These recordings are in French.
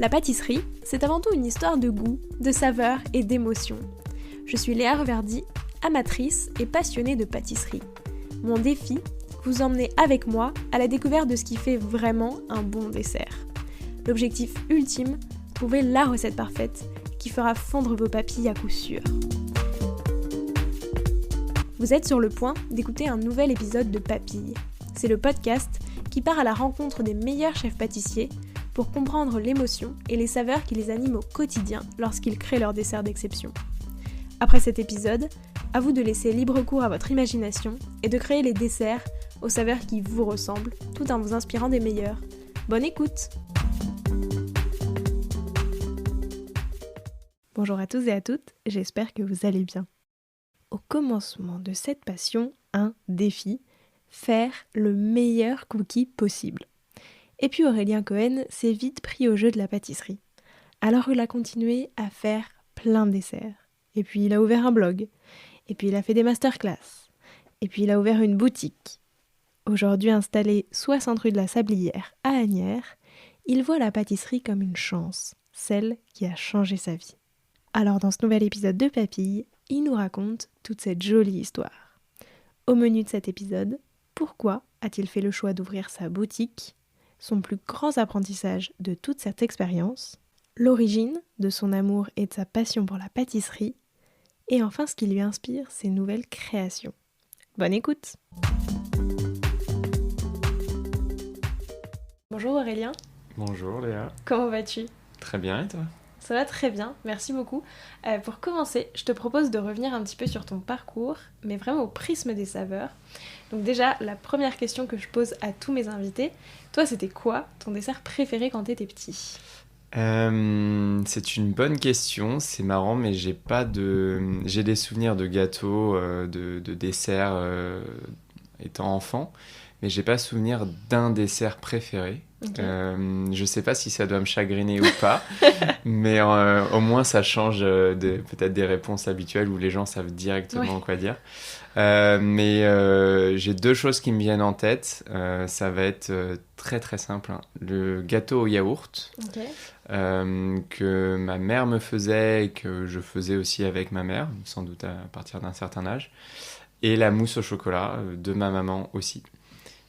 La pâtisserie, c'est avant tout une histoire de goût, de saveur et d'émotion. Je suis Léa Reverdy, amatrice et passionnée de pâtisserie. Mon défi, vous emmener avec moi à la découverte de ce qui fait vraiment un bon dessert. L'objectif ultime, trouver la recette parfaite qui fera fondre vos papilles à coup sûr. Vous êtes sur le point d'écouter un nouvel épisode de Papilles. C'est le podcast qui part à la rencontre des meilleurs chefs pâtissiers pour comprendre l'émotion et les saveurs qui les animent au quotidien lorsqu'ils créent leur dessert d'exception. Après cet épisode, à vous de laisser libre cours à votre imagination et de créer les desserts aux saveurs qui vous ressemblent, tout en vous inspirant des meilleurs. Bonne écoute! Bonjour à tous et à toutes, j'espère que vous allez bien. Au commencement de cette passion, un défi, faire le meilleur cookie possible. Et puis Aurélien Cohen s'est vite pris au jeu de la pâtisserie. Alors il a continué à faire plein de desserts. Et puis il a ouvert un blog. Et puis il a fait des masterclass. Et puis il a ouvert une boutique. Aujourd'hui installé 60 rue de la Sablière à Asnières, il voit la pâtisserie comme une chance, celle qui a changé sa vie. Alors dans ce nouvel épisode de Papilles, il nous raconte toute cette jolie histoire. Au menu de cet épisode, pourquoi a-t-il fait le choix d'ouvrir sa boutique, son plus grand apprentissage de toute cette expérience, l'origine de son amour et de sa passion pour la pâtisserie, et enfin ce qui lui inspire ses nouvelles créations. Bonne écoute! Bonjour Aurélien. Bonjour Léa. Comment vas-tu? Très bien, et toi? Ça va très bien, merci beaucoup. Pour commencer, je te propose de revenir un petit peu sur ton parcours, mais vraiment au prisme des saveurs. Donc déjà, la première question que je pose à tous mes invités, toi c'était quoi ton dessert préféré quand t'étais petit? C'est une bonne question, c'est marrant, mais j'ai des souvenirs de gâteaux, de desserts étant enfant, mais j'ai pas souvenir d'un dessert préféré. Okay. Je sais pas si ça doit me chagriner ou pas, mais au moins ça change peut-être des réponses habituelles où les gens savent directement quoi dire. Mais j'ai deux choses qui me viennent en tête. Ça va être très très simple, hein. Le gâteau au yaourt, que ma mère me faisait et que je faisais aussi avec ma mère, sans doute à partir d'un certain âge, et la mousse au chocolat de ma maman aussi.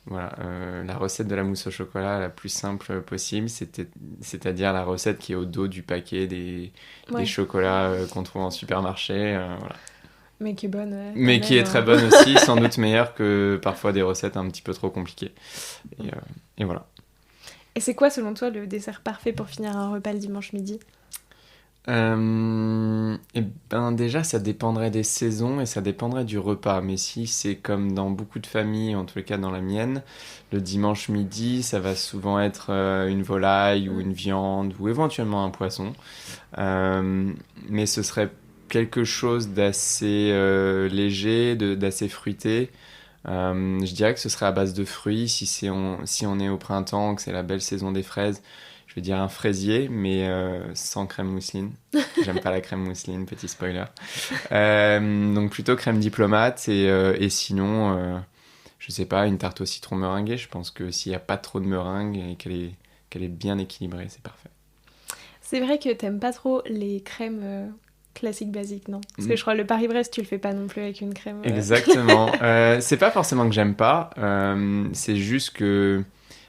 Voilà, la recette de la mousse au chocolat la plus simple possible, c'est-à-dire la recette qui est au dos du paquet des chocolats qu'on trouve en supermarché. Voilà. Mais qui est bonne. Mais qui est très bonne aussi, sans doute meilleure que parfois des recettes un petit peu trop compliquées. Et voilà. Et c'est quoi selon toi le dessert parfait pour finir un repas le dimanche midi? Et ben déjà ça dépendrait des saisons et ça dépendrait du repas, mais si c'est comme dans beaucoup de familles, en tous les cas dans la mienne, le dimanche midi ça va souvent être une volaille ou une viande ou éventuellement un poisson, mais ce serait quelque chose d'assez léger, d'assez fruité. Je dirais que ce serait à base de fruits si on est au printemps, que c'est la belle saison des fraises. Je vais dire un fraisier, mais sans crème mousseline. J'aime pas la crème mousseline, petit spoiler. Donc plutôt crème diplomate et sinon, je sais pas, une tarte au citron meringuée. Je pense que s'il y a pas trop de meringue et qu'elle est bien équilibrée, c'est parfait. C'est vrai que t'aimes pas trop les crèmes classiques basiques, non? Parce que je crois que le Paris-Brest, tu le fais pas non plus avec une crème. Exactement. C'est pas forcément que j'aime pas, c'est juste que...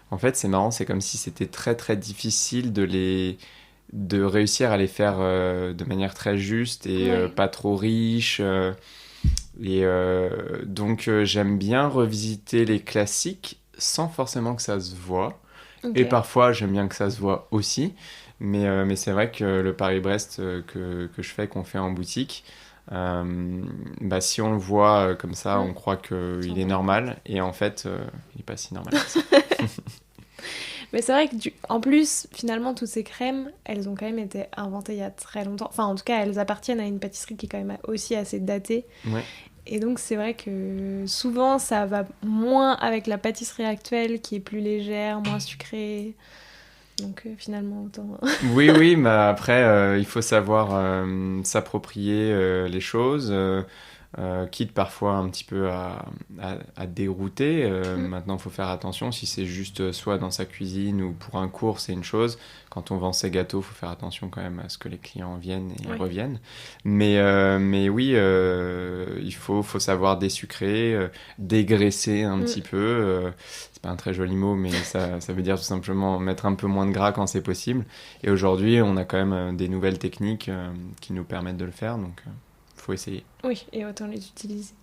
En fait, c'est marrant, c'est comme si c'était très très difficile de réussir à les faire de manière très juste et pas trop riche. Donc j'aime bien revisiter les classiques sans forcément que ça se voit. Okay. Et parfois j'aime bien que ça se voit aussi. Mais c'est vrai que le Paris-Brest que je fais, qu'on fait en boutique, si on le voit comme ça, on croit qu'il est normal, et en fait, il n'est pas si normal que ça. Mais c'est vrai que, en plus, finalement, toutes ces crèmes, elles ont quand même été inventées il y a très longtemps. Enfin, en tout cas, elles appartiennent à une pâtisserie qui est quand même aussi assez datée. Ouais. Et donc, c'est vrai que souvent, ça va moins avec la pâtisserie actuelle, qui est plus légère, moins sucrée. Donc finalement autant... Oui, mais après il faut savoir s'approprier les choses. quitte parfois un petit peu à dérouter. Maintenant, il faut faire attention. Si c'est juste soit dans sa cuisine ou pour un cours, c'est une chose. Quand on vend ses gâteaux, il faut faire attention quand même à ce que les clients viennent et reviennent. Mais oui, il faut savoir désucrer, dégraisser un petit peu. C'est pas un très joli mot, mais ça veut dire tout simplement mettre un peu moins de gras quand c'est possible. Et aujourd'hui, on a quand même des nouvelles techniques qui nous permettent de le faire, donc faut essayer. Oui, et autant les utiliser.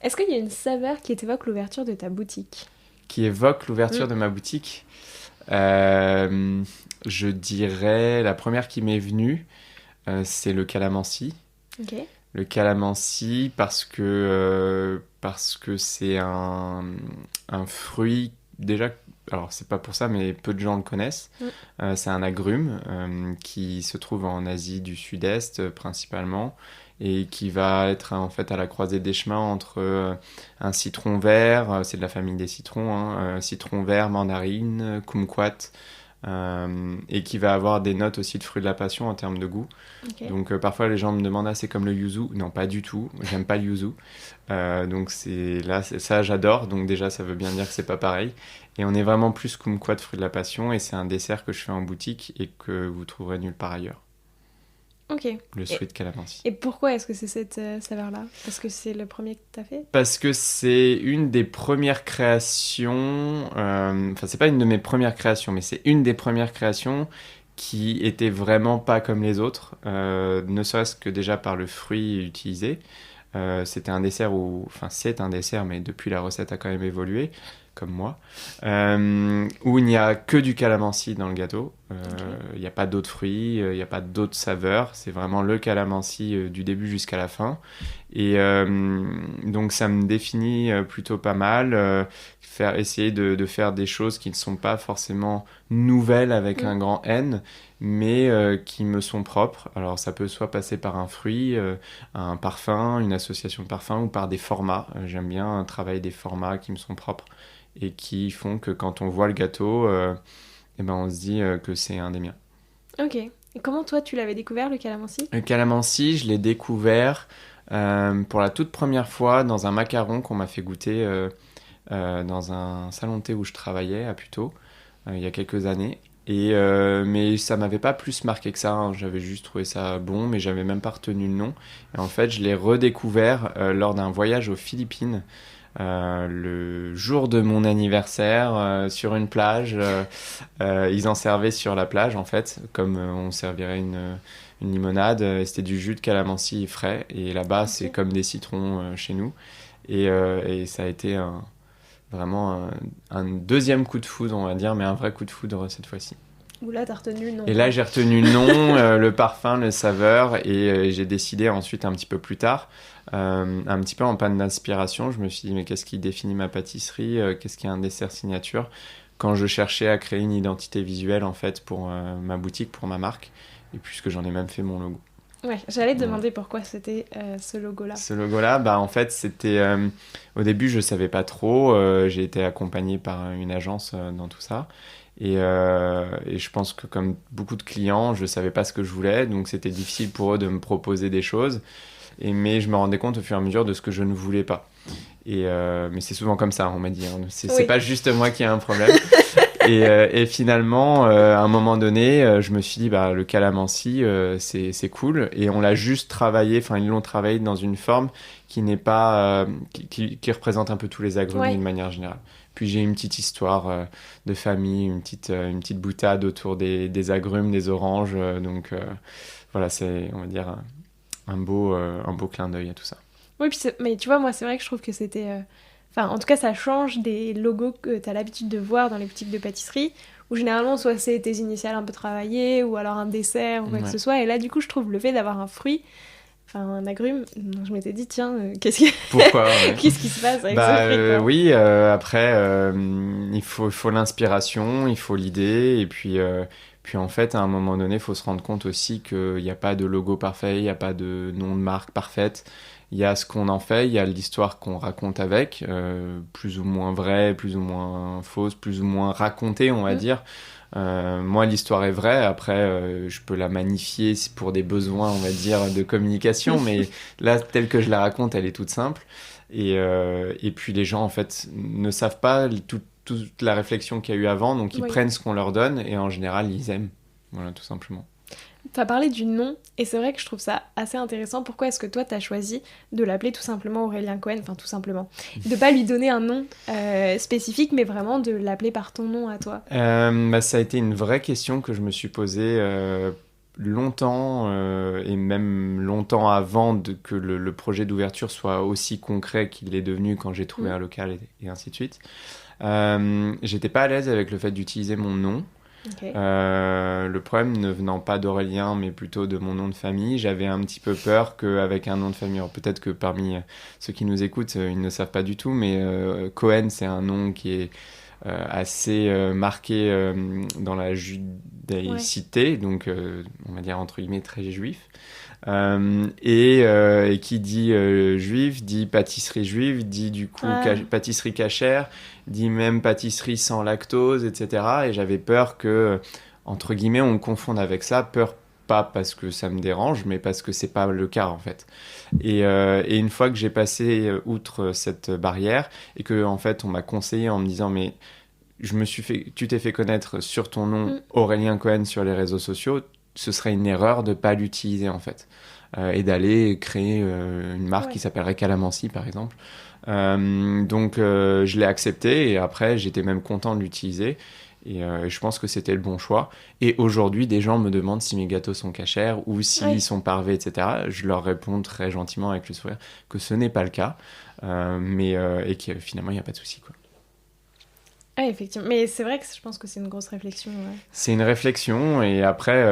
Est-ce qu'il y a une saveur qui t'évoque l'ouverture de ta boutique ? Qui évoque l'ouverture de ma boutique ? Je dirais, la première qui m'est venue, c'est le calamansi. Ok. Le calamansi parce que c'est un fruit, déjà, alors c'est pas pour ça, mais peu de gens le connaissent. C'est un agrume qui se trouve en Asie du Sud-Est principalement, et qui va être en fait à la croisée des chemins entre un citron vert, c'est de la famille des citrons, hein, citron vert, mandarine, kumquat, et qui va avoir des notes aussi de fruits de la passion en termes de goût. Okay. Donc parfois les gens me demandent c'est comme le yuzu. Non, pas du tout, j'aime pas le yuzu. Donc ça j'adore, donc déjà ça veut bien dire que c'est pas pareil. Et on est vraiment plus kumquat, fruits de la passion, et c'est un dessert que je fais en boutique et que vous trouverez nulle part ailleurs. Ok. Le sweet calamansi. Et pourquoi est-ce que c'est cette saveur-là ? Parce que c'est le premier que tu as fait ? Parce que c'est une des premières créations... Enfin, c'est pas une de mes premières créations, mais c'est une des premières créations qui était vraiment pas comme les autres. Ne serait-ce que déjà par le fruit utilisé. C'était un dessert où... Enfin, c'est un dessert, mais depuis la recette a quand même évolué, comme moi. Où il n'y a que du calamansi dans le gâteau. Il n'y a pas d'autres fruits, il n'y a pas d'autres saveurs. C'est vraiment le calamansi du début jusqu'à la fin. Et donc ça me définit plutôt pas mal. Essayer de faire des choses qui ne sont pas forcément nouvelles avec un grand N, mais qui me sont propres. Alors ça peut soit passer par un fruit, un parfum, une association de parfums, ou par des formats. J'aime bien travailler des formats qui me sont propres et qui font que quand on voit le gâteau, on se dit que c'est un des miens. Ok. Et comment toi tu l'avais découvert, le calamansi ? Le calamansi, je l'ai découvert pour la toute première fois dans un macaron qu'on m'a fait goûter dans un salon de thé où je travaillais à Puteaux il y a quelques années. Mais ça m'avait pas plus marqué que ça, hein. J'avais juste trouvé ça bon, mais j'avais même pas retenu le nom. Et en fait, je l'ai redécouvert lors d'un voyage aux Philippines. Le jour de mon anniversaire, sur une plage, ils en servaient sur la plage en fait, comme on servirait une limonade, et c'était du jus de calamansi frais, et là-bas c'est comme des citrons chez nous, et ça a été vraiment un deuxième coup de foudre, on va dire, mais un vrai coup de foudre cette fois-ci. Ou là, t'as retenu le nom. Et là, j'ai retenu le nom, le parfum, le saveur, et j'ai décidé ensuite, un petit peu plus tard, un petit peu en panne d'inspiration, je me suis dit, mais qu'est-ce qui définit ma pâtisserie, qu'est-ce qui est un dessert signature, quand je cherchais à créer une identité visuelle, en fait, pour ma boutique, pour ma marque, et puisque j'en ai même fait mon logo. Ouais, j'allais te demander pourquoi c'était ce logo-là. Ce logo-là, en fait, c'était... au début, je savais pas trop. J'ai été accompagné par une agence dans tout ça. Et je pense que comme beaucoup de clients, je savais pas ce que je voulais. Donc, c'était difficile pour eux de me proposer des choses. Mais je me rendais compte au fur et à mesure de ce que je ne voulais pas. Mais c'est souvent comme ça, on m'a dit. Hein. C'est pas juste moi qui ai un problème. Et finalement, à un moment donné, je me suis dit, le calamansi, c'est cool. Et on l'a juste travaillé, enfin, ils l'ont travaillé dans une forme qui n'est pas, qui représente un peu tous les agrumes d'une manière générale. Puis j'ai une petite histoire de famille, une petite boutade autour des agrumes, des oranges. Donc voilà, c'est, on va dire, un beau clin d'œil à tout ça. Oui, mais tu vois, moi, c'est vrai que je trouve que c'était... Enfin, en tout cas, ça change des logos que tu as l'habitude de voir dans les boutiques de pâtisserie, où généralement, soit c'est tes initiales un peu travaillées, ou alors un dessert, ou quoi que ce soit. Et là, du coup, je trouve le fait d'avoir un fruit, enfin un agrume, je m'étais dit, tiens, pourquoi qu'est-ce qui se passe avec ce fruit, quoi. Oui, après, il faut l'inspiration, il faut l'idée, et puis en fait, à un moment donné, il faut se rendre compte aussi qu'il n'y a pas de logo parfait, il n'y a pas de nom de marque parfaite. Il y a ce qu'on en fait, il y a l'histoire qu'on raconte avec, plus ou moins vraie, plus ou moins fausse, plus ou moins racontée, on va dire. Moi, l'histoire est vraie. Après, je peux la magnifier pour des besoins, on va dire, de communication. Mais là, telle que je la raconte, elle est toute simple. Et puis, les gens, en fait, ne savent pas toute la réflexion qu'il y a eu avant. Donc, ils prennent ce qu'on leur donne. Et en général, ils aiment. Voilà, tout simplement. Tu as parlé du nom, et c'est vrai que je trouve ça assez intéressant. Pourquoi est-ce que toi, tu as choisi de l'appeler tout simplement Aurélien Cohen, enfin tout simplement, de pas lui donner un nom spécifique, mais vraiment de l'appeler par ton nom à toi? Ça a été une vraie question que je me suis posée longtemps, et même longtemps avant que le projet d'ouverture soit aussi concret qu'il est devenu quand j'ai trouvé un local et ainsi de suite. J'étais pas à l'aise avec le fait d'utiliser mon nom. Okay. Le problème ne venant pas d'Aurélien, mais plutôt de mon nom de famille, j'avais un petit peu peur qu'avec un nom de famille, alors peut-être que parmi ceux qui nous écoutent, ils ne savent pas du tout, mais Cohen, c'est un nom qui est assez marqué dans la judaïcité, donc on va dire entre guillemets très juif. Et qui dit juif, dit pâtisserie juive, dit du coup pâtisserie cachère, dit même pâtisserie sans lactose, etc. Et j'avais peur que, entre guillemets, on me confonde avec ça. Peur pas parce que ça me dérange, mais parce que c'est pas le cas en fait. Et une fois que j'ai passé outre cette barrière et que en fait on m'a conseillé en me disant mais tu t'es fait connaître sur ton nom Aurélien Cohen sur les réseaux sociaux, ce serait une erreur de pas l'utiliser en fait, et d'aller créer une marque qui s'appellerait Calamansi par exemple. Donc je l'ai accepté et après j'étais même content de l'utiliser et je pense que c'était le bon choix. Et aujourd'hui des gens me demandent si mes gâteaux sont cachers ou s'ils sont parfaits, etc. Je leur réponds très gentiment avec le sourire que ce n'est pas le cas, et que finalement il n'y a pas de souci quoi. Ah, effectivement. Mais c'est vrai que je pense que c'est une grosse réflexion. Ouais. C'est une réflexion et après,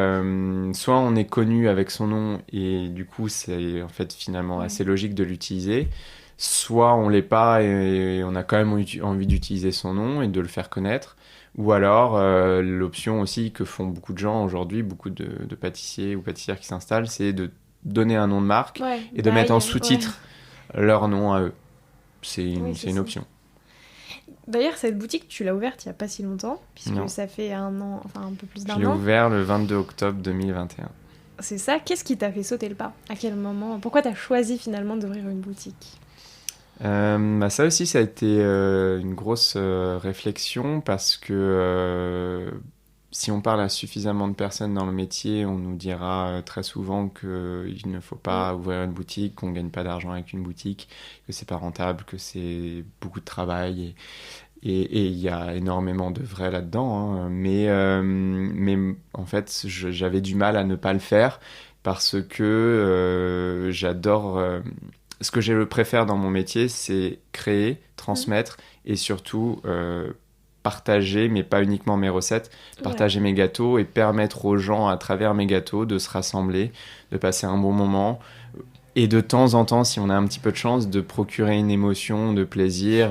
soit on est connu avec son nom et du coup c'est en fait finalement assez logique de l'utiliser, soit on l'est pas et on a quand même envie d'utiliser son nom et de le faire connaître, ou alors l'option aussi que font beaucoup de gens aujourd'hui, beaucoup de pâtissiers ou pâtissières qui s'installent, c'est de donner un nom de marque et de mettre en sous-titre leur nom à eux. C'est une option. D'ailleurs, cette boutique, tu l'as ouverte il n'y a pas si longtemps, puisque ça fait un an, enfin un peu plus d'un an. Je l'ai ouvert le 22 octobre 2021. C'est ça. Qu'est-ce qui t'a fait sauter le pas? À quel moment? Pourquoi t'as choisi finalement d'ouvrir une boutique? Ça aussi, ça a été une grosse réflexion parce que si on parle à suffisamment de personnes dans le métier, on nous dira très souvent qu'il ne faut pas ouvrir une boutique, qu'on ne gagne pas d'argent avec une boutique, que c'est pas rentable, que c'est beaucoup de travail. Et il y a énormément de vrai là-dedans. Hein. Mais en fait, j'avais du mal à ne pas le faire parce que j'adore... ce que je préfère dans mon métier, c'est créer, transmettre et surtout... partager, mais pas uniquement mes recettes, partager mes gâteaux et permettre aux gens, à travers mes gâteaux, de se rassembler, de passer un bon moment et de temps en temps, si on a un petit peu de chance, de procurer une émotion, de plaisir,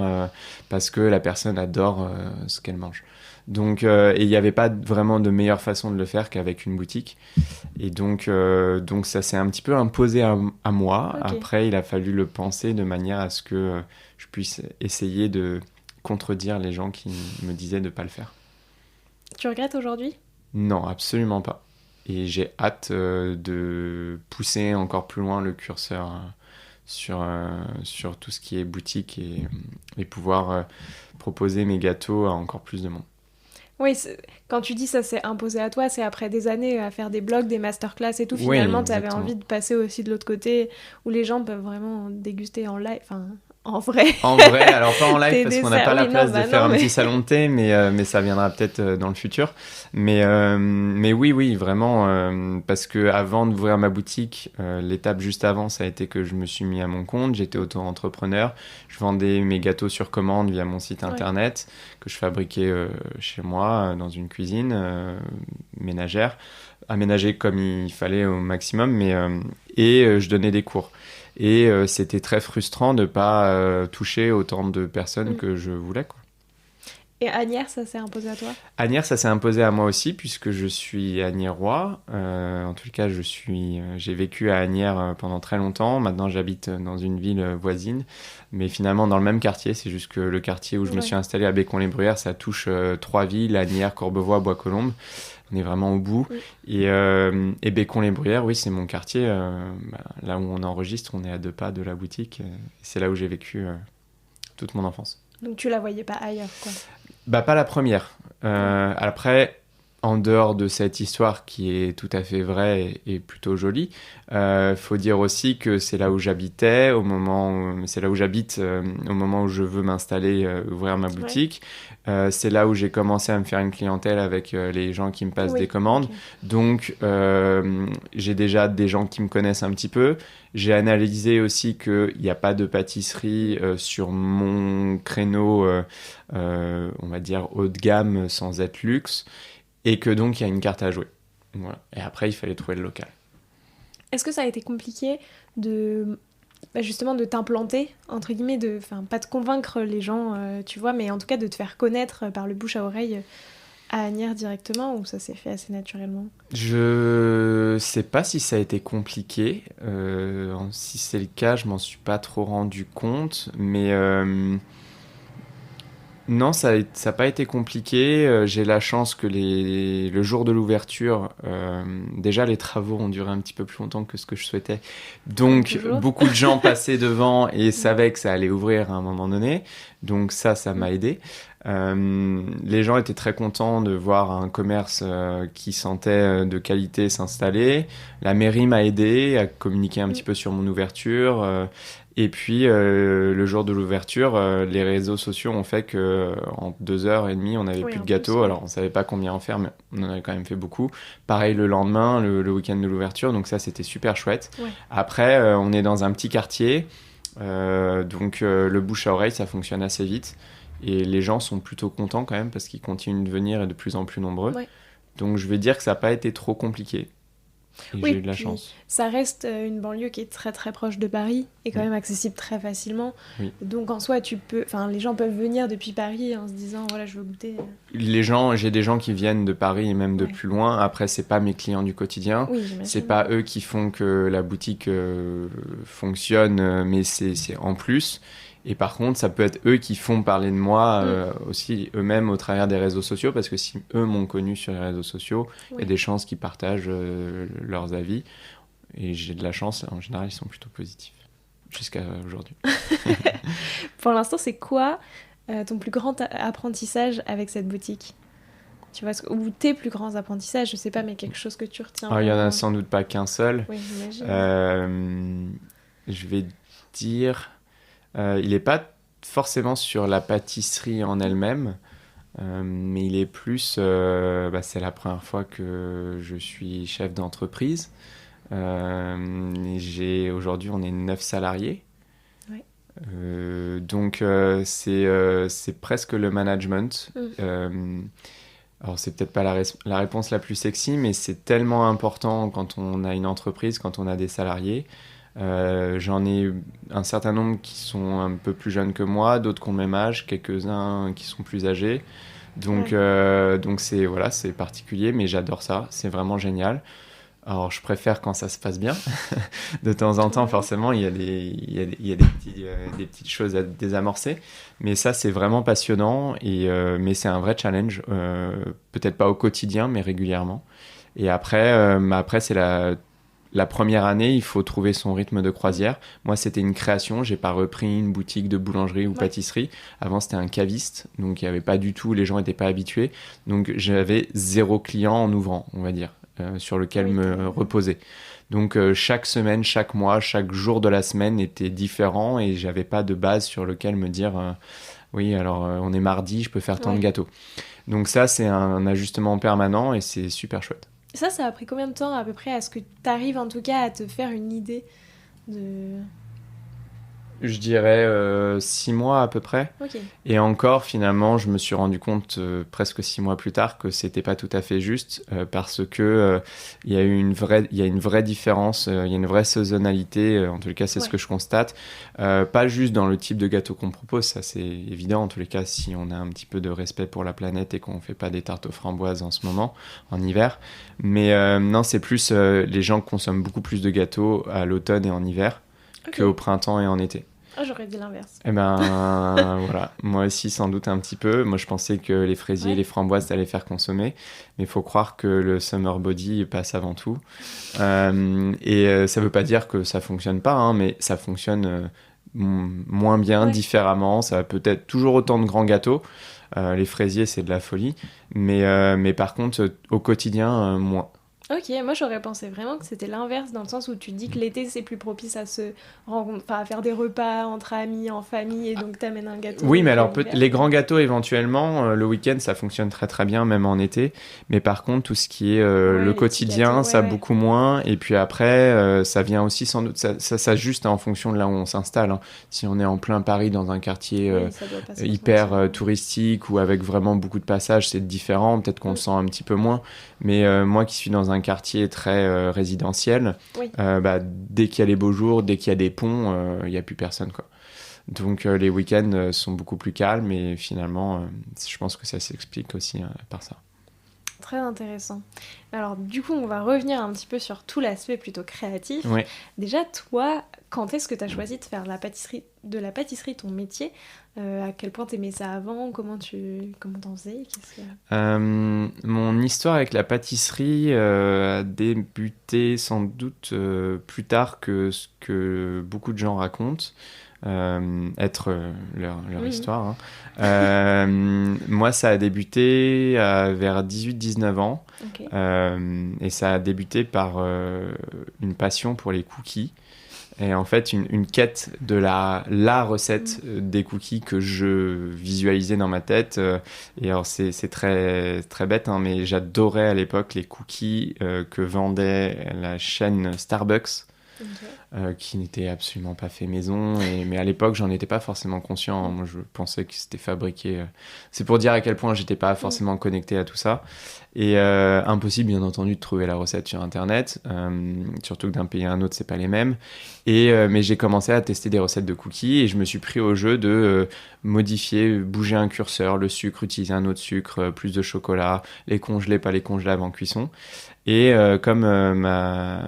parce que la personne adore ce qu'elle mange. Donc, et il n'y avait pas vraiment de meilleure façon de le faire qu'avec une boutique. Et donc ça s'est un petit peu imposé à moi. Okay. Après, il a fallu le penser de manière à ce que je puisse essayer de contredire les gens qui me disaient de ne pas le faire. Tu regrettes aujourd'hui ? Non, absolument pas. Et j'ai hâte de pousser encore plus loin le curseur sur tout ce qui est boutique et pouvoir proposer mes gâteaux à encore plus de monde. Oui, quand tu dis ça s'est imposé à toi, c'est après des années à faire des blogs, des masterclass et tout. Finalement, tu avais envie de passer aussi de l'autre côté où les gens peuvent vraiment déguster en live, enfin en vrai. En vrai, alors pas en live parce qu'on n'a pas la place de faire un petit salon de thé, mais ça viendra peut-être dans le futur. Mais oui, vraiment, parce que avant d'ouvrir ma boutique, l'étape juste avant, ça a été que je me suis mis à mon compte, j'étais auto-entrepreneur, je vendais mes gâteaux sur commande via mon site internet que je fabriquais chez moi dans une cuisine ménagère, aménagée comme il fallait au maximum, et je donnais des cours. Et c'était très frustrant de ne pas toucher autant de personnes que je voulais, quoi. Et Agnières, ça s'est imposé à toi? Agnières, ça s'est imposé à moi aussi, puisque je suis agniérois. En tout cas, j'ai vécu à Agnières pendant très longtemps. Maintenant, j'habite dans une ville voisine, mais finalement dans le même quartier. C'est juste que le quartier où je me suis installé à Bécon-les-Bruyères, ça touche 3 villes, Agnières, Courbevoie, Bois-Colombes. On est vraiment au bout. Oui. Et Bécon-les-Bruyères, oui, c'est mon quartier. Là où on enregistre, on est à 2 pas de la boutique. C'est là où j'ai vécu toute mon enfance. Donc tu la voyais pas ailleurs, quoi. Bah, pas la première. Après, en dehors de cette histoire qui est tout à fait vraie et plutôt jolie, faut dire aussi que c'est là où j'habitais, c'est là où j'habite au moment où je veux m'installer, ouvrir ma boutique. C'est là où j'ai commencé à me faire une clientèle avec les gens qui me passent des commandes. Okay. Donc, j'ai déjà des gens qui me connaissent un petit peu. J'ai analysé aussi qu'il n'y a pas de pâtisserie sur mon créneau, on va dire haut de gamme sans être luxe, et que donc il y a une carte à jouer. Voilà. Et après, il fallait trouver le local. Est-ce que ça a été compliqué justement de t'implanter, entre guillemets, pas de convaincre les gens, tu vois, mais en tout cas de te faire connaître par le bouche à oreille à Agnières directement, ou ça s'est fait assez naturellement? Je sais pas si ça a été compliqué. Si c'est le cas, je m'en suis pas trop rendu compte. Mais non, ça n'a pas été compliqué. J'ai la chance que le jour de l'ouverture, déjà les travaux ont duré un petit peu plus longtemps que ce que je souhaitais. Donc beaucoup de gens passaient devant et savaient que ça allait ouvrir à un moment donné. Donc ça m'a aidé. Les gens étaient très contents de voir un commerce qui sentait de qualité s'installer. La mairie m'a aidé à communiquer un petit peu sur mon ouverture. Et puis, le jour de l'ouverture, les réseaux sociaux ont fait qu'en 2h30, on n'avait plus de gâteaux. Alors, on ne savait pas combien en faire, mais on en avait quand même fait beaucoup. Pareil le lendemain, le week-end de l'ouverture. Donc ça, c'était super chouette. Ouais. Après, on est dans un petit quartier. Donc, le bouche à oreille, ça fonctionne assez vite. Et les gens sont plutôt contents quand même parce qu'ils continuent de venir et de plus en plus nombreux. Ouais. Donc, je vais dire que ça n'a pas été trop compliqué. Et j'ai eu de la chance. Ça reste une banlieue qui est très très proche de Paris et quand même accessible très facilement. Oui. Donc en soi, les gens peuvent venir depuis Paris en se disant voilà, je veux goûter. J'ai des gens qui viennent de Paris et même de plus loin. Après, c'est pas mes clients du quotidien. Oui, c'est pas eux qui font que la boutique fonctionne, mais c'est en plus. Et par contre, ça peut être eux qui font parler de moi aussi eux-mêmes au travers des réseaux sociaux, parce que si eux m'ont connu sur les réseaux sociaux, il y a des chances qu'ils partagent leurs avis. Et j'ai de la chance, en général, ils sont plutôt positifs, jusqu'à aujourd'hui. Pour l'instant, c'est quoi ton plus grand apprentissage avec cette boutique ? Tu vois, ou tes plus grands apprentissages, je sais pas, mais quelque chose que tu retiens. Il y en a sans doute pas qu'un seul. Oui, j'imagine. Je vais dire... il n'est pas forcément sur la pâtisserie en elle-même, mais il est plus... c'est la première fois que je suis chef d'entreprise. Aujourd'hui, on est 9 salariés. Ouais. Donc, c'est presque le management. Alors, c'est peut-être pas la réponse la plus sexy, mais c'est tellement important quand on a une entreprise, quand on a des salariés. J'en ai un certain nombre qui sont un peu plus jeunes que moi, d'autres qui ont le même âge, quelques-uns qui sont plus âgés. Donc c'est particulier, mais j'adore ça, c'est vraiment génial. Alors je préfère quand ça se passe bien. De temps en temps, forcément, il y a des petites choses à désamorcer. Mais ça, c'est vraiment passionnant, mais c'est un vrai challenge. Peut-être pas au quotidien, mais régulièrement. Et après c'est la première année, il faut trouver son rythme de croisière. Moi, c'était une création. J'ai pas repris une boutique de boulangerie ou pâtisserie. Avant, c'était un caviste. Donc, il y avait pas du tout... Les gens étaient pas habitués. Donc, j'avais 0 client en ouvrant, on va dire, sur lequel me reposer. Donc, chaque semaine, chaque mois, chaque jour de la semaine était différent et j'avais pas de base sur lequel me dire oui, alors, on est mardi, je peux faire tant de gâteaux. Donc, ça, c'est un ajustement permanent et c'est super chouette. Ça a pris combien de temps à peu près à ce que tu arrives en tout cas à te faire une idée Je dirais 6 mois à peu près. Ok. Et encore, finalement, je me suis rendu compte presque 6 mois plus tard que c'était pas tout à fait juste parce que il y a il y a une vraie différence, il y a une vraie saisonnalité. En tous les cas, c'est ce Ouais. que je constate. Pas juste dans le type de gâteau qu'on propose, ça c'est évident. En tous les cas, si on a un petit peu de respect pour la planète et qu'on fait pas des tartes aux framboises en ce moment, en hiver. Mais non, c'est plus les gens consomment beaucoup plus de gâteaux à l'automne et en hiver Ok. qu'au printemps et en été. Ah, j'aurais dit l'inverse. Eh ben voilà, moi aussi sans doute un petit peu. Moi je pensais que les fraisiers et Ouais. les framboises ça allait faire consommer, mais il faut croire que le summer body passe avant tout. Ça veut pas dire que ça fonctionne pas, hein, mais ça fonctionne moins bien, Ouais. différemment. Ça a peut-être toujours autant de grands gâteaux. Les fraisiers c'est de la folie, mais par contre au quotidien moins. Ok, moi j'aurais pensé vraiment que c'était l'inverse, dans le sens où tu dis que l'été c'est plus propice à se rencontrer, enfin à faire des repas entre amis, en famille, et donc t'amènes un Oui, gâteau mais qu'en alors hiver. les grands gâteaux éventuellement, le week-end ça fonctionne très très bien, même en été. Mais par contre, tout ce qui est Ouais, le les petits quotidien, gâteaux, ouais, ça ouais. beaucoup moins. Et puis après, ça vient aussi sans doute, ça s'ajuste en fonction de là où on s'installe, hein. Si on est en plein Paris dans un quartier Oui, ça doit pas se hyper ressentir. touristique ou avec vraiment beaucoup de passages, c'est différent. Peut-être qu'on le Mm. sent un petit peu moins. Mais moi qui suis dans un quartier très résidentiel, Oui, bah, dès qu'il y a les beaux jours, dès qu'il y a des ponts, il n'y a plus personne, quoi. Donc les week-ends sont beaucoup plus calmes et finalement, je pense que ça s'explique aussi par ça. très intéressant. Alors du coup, on va revenir un petit peu sur tout l'aspect plutôt créatif. Ouais. Déjà, toi, quand est-ce que tu as choisi de faire de la pâtisserie ton métier? À quel point t'aimais ça avant? Comment t'en faisais? Mon histoire avec la pâtisserie a débuté sans doute plus tard que ce que beaucoup de gens racontent. Être leur Mhm. histoire, hein. Moi, ça a débuté vers 18-19 ans Ok. et ça a débuté par une passion pour les cookies. Et en fait, une quête de la recette des cookies que je visualisais dans ma tête. Et alors, c'est très, très bête, hein, mais j'adorais à l'époque les cookies que vendait la chaîne Starbucks, Ok. qui n'était absolument pas fait maison. Mais à l'époque, j'en étais pas forcément conscient, hein. Moi, je pensais que c'était fabriqué. C'est pour dire à quel point j'étais pas Mm. forcément connecté à tout ça. Et impossible, bien entendu, de trouver la recette sur Internet. Surtout que d'un pays à un autre, c'est pas les mêmes. Mais j'ai commencé à tester des recettes de cookies et je me suis pris au jeu de modifier, bouger un curseur, le sucre, utiliser un autre sucre, plus de chocolat, les congeler, pas les congeler avant cuisson. Et comme ma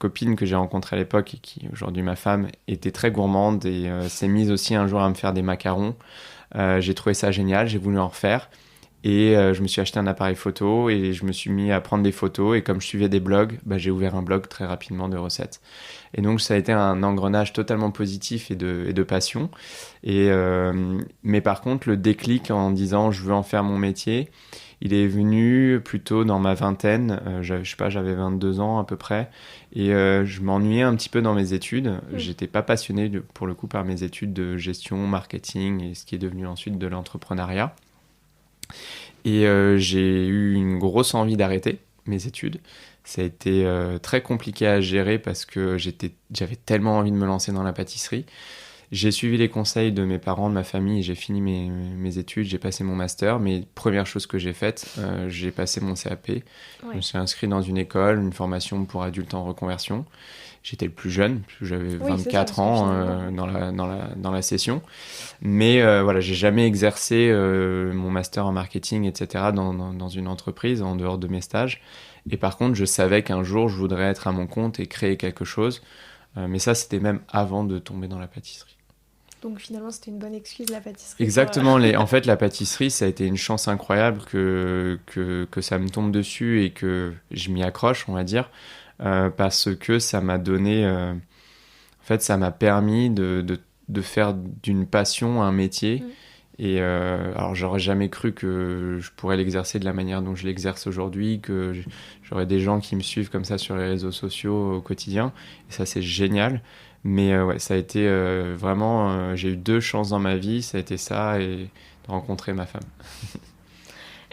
copine que j'ai rencontrée à l'époque et qui est aujourd'hui ma femme était très gourmande et s'est mise aussi un jour à me faire des macarons, j'ai trouvé ça génial, j'ai voulu en refaire. Et je me suis acheté un appareil photo et je me suis mis à prendre des photos. Et comme je suivais des blogs, bah, j'ai ouvert un blog très rapidement de recettes. Et donc ça a été un engrenage totalement positif et de passion. Mais par contre, le déclic en disant je veux en faire mon métier, il est venu plutôt dans ma vingtaine. Je sais pas, j'avais 22 ans à peu près. Et je m'ennuyais un petit peu dans mes études. J'étais pas passionné pour le coup par mes études de gestion, marketing et ce qui est devenu ensuite de l'entrepreneuriat. Et j'ai eu une grosse envie d'arrêter mes études. Ça a été très compliqué à gérer parce que j'avais tellement envie de me lancer dans la pâtisserie. J'ai suivi les conseils de mes parents, de ma famille, et j'ai fini mes études, j'ai passé mon master. Mais première chose que j'ai faite, j'ai passé mon CAP. Je me Ouais. suis inscrit dans une école, une formation pour adultes en reconversion. J'étais le plus jeune, parce que j'avais Oui, c'est ça, parce 24 que ans finalement. dans la session. Mais voilà, j'ai jamais exercé mon master en marketing, etc., dans une entreprise en dehors de mes stages. Et par contre, je savais qu'un jour, je voudrais être à mon compte et créer quelque chose. Mais ça, c'était même avant de tomber dans la pâtisserie. Donc finalement, c'était une bonne excuse, la pâtisserie, pour... Exactement. En fait, la pâtisserie, ça a été une chance incroyable que ça me tombe dessus et que je m'y accroche, on va dire, parce que ça m'a donné... en fait, ça m'a permis de faire d'une passion un métier. Mm. Et alors, j'aurais jamais cru que je pourrais l'exercer de la manière dont je l'exerce aujourd'hui, que j'aurais des gens qui me suivent comme ça sur les réseaux sociaux au quotidien. Et ça, c'est génial. Mais ouais, ça a été vraiment... j'ai eu 2 chances dans ma vie, ça a été ça et de rencontrer ma femme.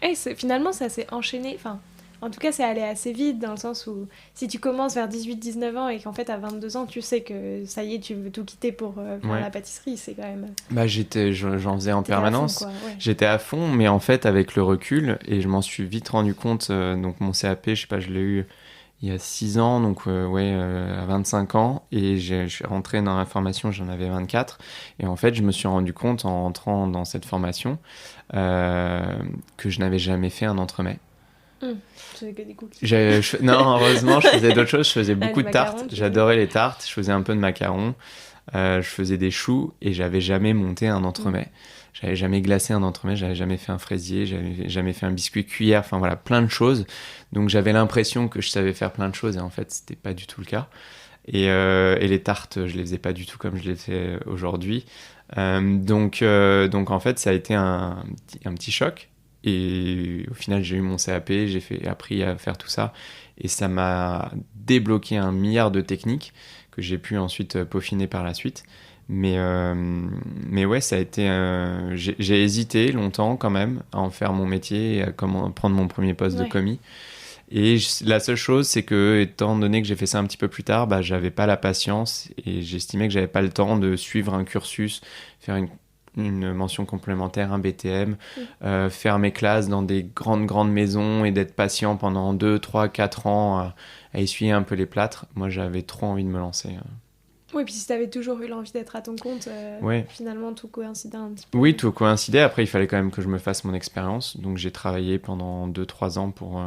Et finalement, ça s'est enchaîné. Enfin, En tout cas, c'est allé assez vite dans le sens où si tu commences vers 18-19 ans et qu'en fait à 22 ans, tu sais que ça y est, tu veux tout quitter pour faire la pâtisserie, c'est quand même... Bah, j'en faisais en permanence. À fond, quoi, ouais. J'étais à fond, mais en fait, avec le recul, et je m'en suis vite rendu compte, donc mon CAP, je sais pas, je l'ai eu il y a 6 ans, donc à 25 ans, et je suis rentré dans la formation, j'en avais 24, et en fait, je me suis rendu compte en entrant dans cette formation que je n'avais jamais fait un entremets. Tu faisais que des cookies. Non, heureusement, je faisais d'autres choses, je faisais beaucoup de macarons, tartes, j'adorais les tartes, je faisais un peu de macarons, je faisais des choux, et j'avais jamais monté un entremets. J'avais jamais glacé un entremets, j'avais jamais fait un fraisier, j'avais jamais fait un biscuit cuillère, enfin voilà, plein de choses. Donc j'avais l'impression que je savais faire plein de choses et en fait c'était pas du tout le cas. Et les tartes, je les faisais pas du tout comme je les fais aujourd'hui. Donc en fait ça a été un petit choc. Et au final j'ai eu mon CAP, appris à faire tout ça et ça m'a débloqué un milliard de techniques que j'ai pu ensuite peaufiner par la suite. Mais ouais, ça a été. J'ai hésité longtemps quand même à en faire mon métier et à prendre mon premier poste de commis. Et la seule chose, c'est que, étant donné que j'ai fait ça un petit peu plus tard, bah, j'avais pas la patience et j'estimais que j'avais pas le temps de suivre un cursus, faire une mention complémentaire, un BTM, faire mes classes dans des grandes maisons et d'être patient pendant 2, 3, 4 ans à essuyer un peu les plâtres. Moi, j'avais trop envie de me lancer. Oui, puis si t'avais toujours eu l'envie d'être à ton compte, finalement tout coïncidait un petit peu. Oui, tout coïncidait. Après, il fallait quand même que je me fasse mon expérience. Donc, j'ai travaillé pendant 2-3 ans pour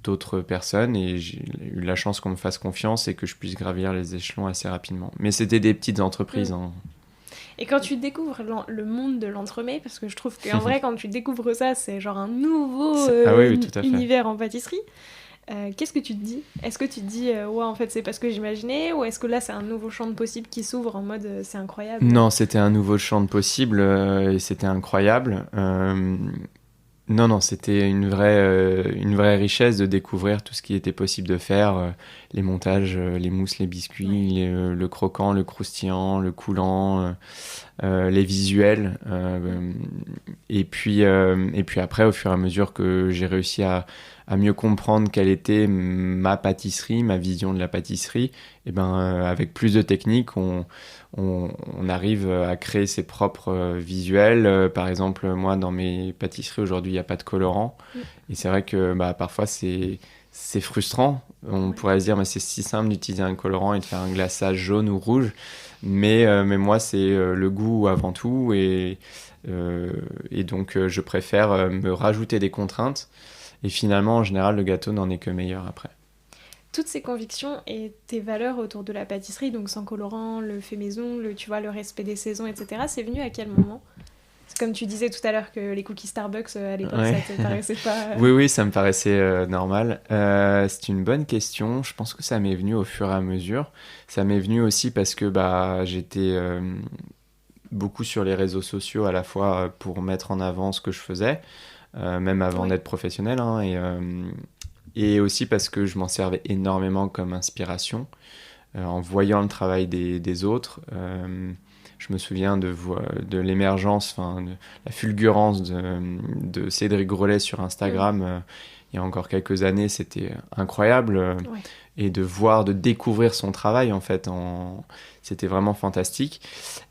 d'autres personnes et j'ai eu la chance qu'on me fasse confiance et que je puisse gravir les échelons assez rapidement. Mais c'était des petites entreprises. Hein. Et quand tu découvres le monde de l'entremet, parce que je trouve qu'en vrai, quand tu découvres ça, c'est genre un nouveau univers en pâtisserie. Qu'est-ce que tu te dis ? Est-ce que tu te dis ouais, en fait c'est pas ce que j'imaginais, ou est-ce que là c'est un nouveau champ de possibles qui s'ouvre en mode c'est incroyable ? Non, c'était un nouveau champ de possibles et c'était incroyable. Non, c'était une vraie richesse de découvrir tout ce qui était possible de faire, les montages, les mousses, les biscuits, le croquant, le croustillant, le coulant, les visuels. Et puis après, au fur et à mesure que j'ai réussi à mieux comprendre quelle était ma pâtisserie, ma vision de la pâtisserie, et avec plus de techniques, on arrive à créer ses propres visuels. Par exemple, moi, dans mes pâtisseries, aujourd'hui, il n'y a pas de colorant. Et c'est vrai que parfois, c'est frustrant. On pourrait se dire, mais c'est si simple d'utiliser un colorant et de faire un glaçage jaune ou rouge. Mais moi, c'est le goût avant tout. Et donc, je préfère me rajouter des contraintes. Et finalement, en général, le gâteau n'en est que meilleur après. Toutes ces convictions et tes valeurs autour de la pâtisserie, donc sans colorant, le fait maison, le respect des saisons, etc., c'est venu à quel moment ? C'est comme tu disais tout à l'heure que les cookies Starbucks, à l'époque, ça te paraissait pas... Oui, ça me paraissait normal. C'est une bonne question. Je pense que ça m'est venu au fur et à mesure. Ça m'est venu aussi parce que j'étais beaucoup sur les réseaux sociaux à la fois pour mettre en avant ce que je faisais, même avant d'être professionnel, hein, et aussi parce que je m'en servais énormément comme inspiration en voyant le travail des autres. Je me souviens de l'émergence, de la fulgurance de Cédric Grolet sur Instagram il y a encore quelques années. C'était incroyable. Et de découvrir son travail, en fait, c'était vraiment fantastique.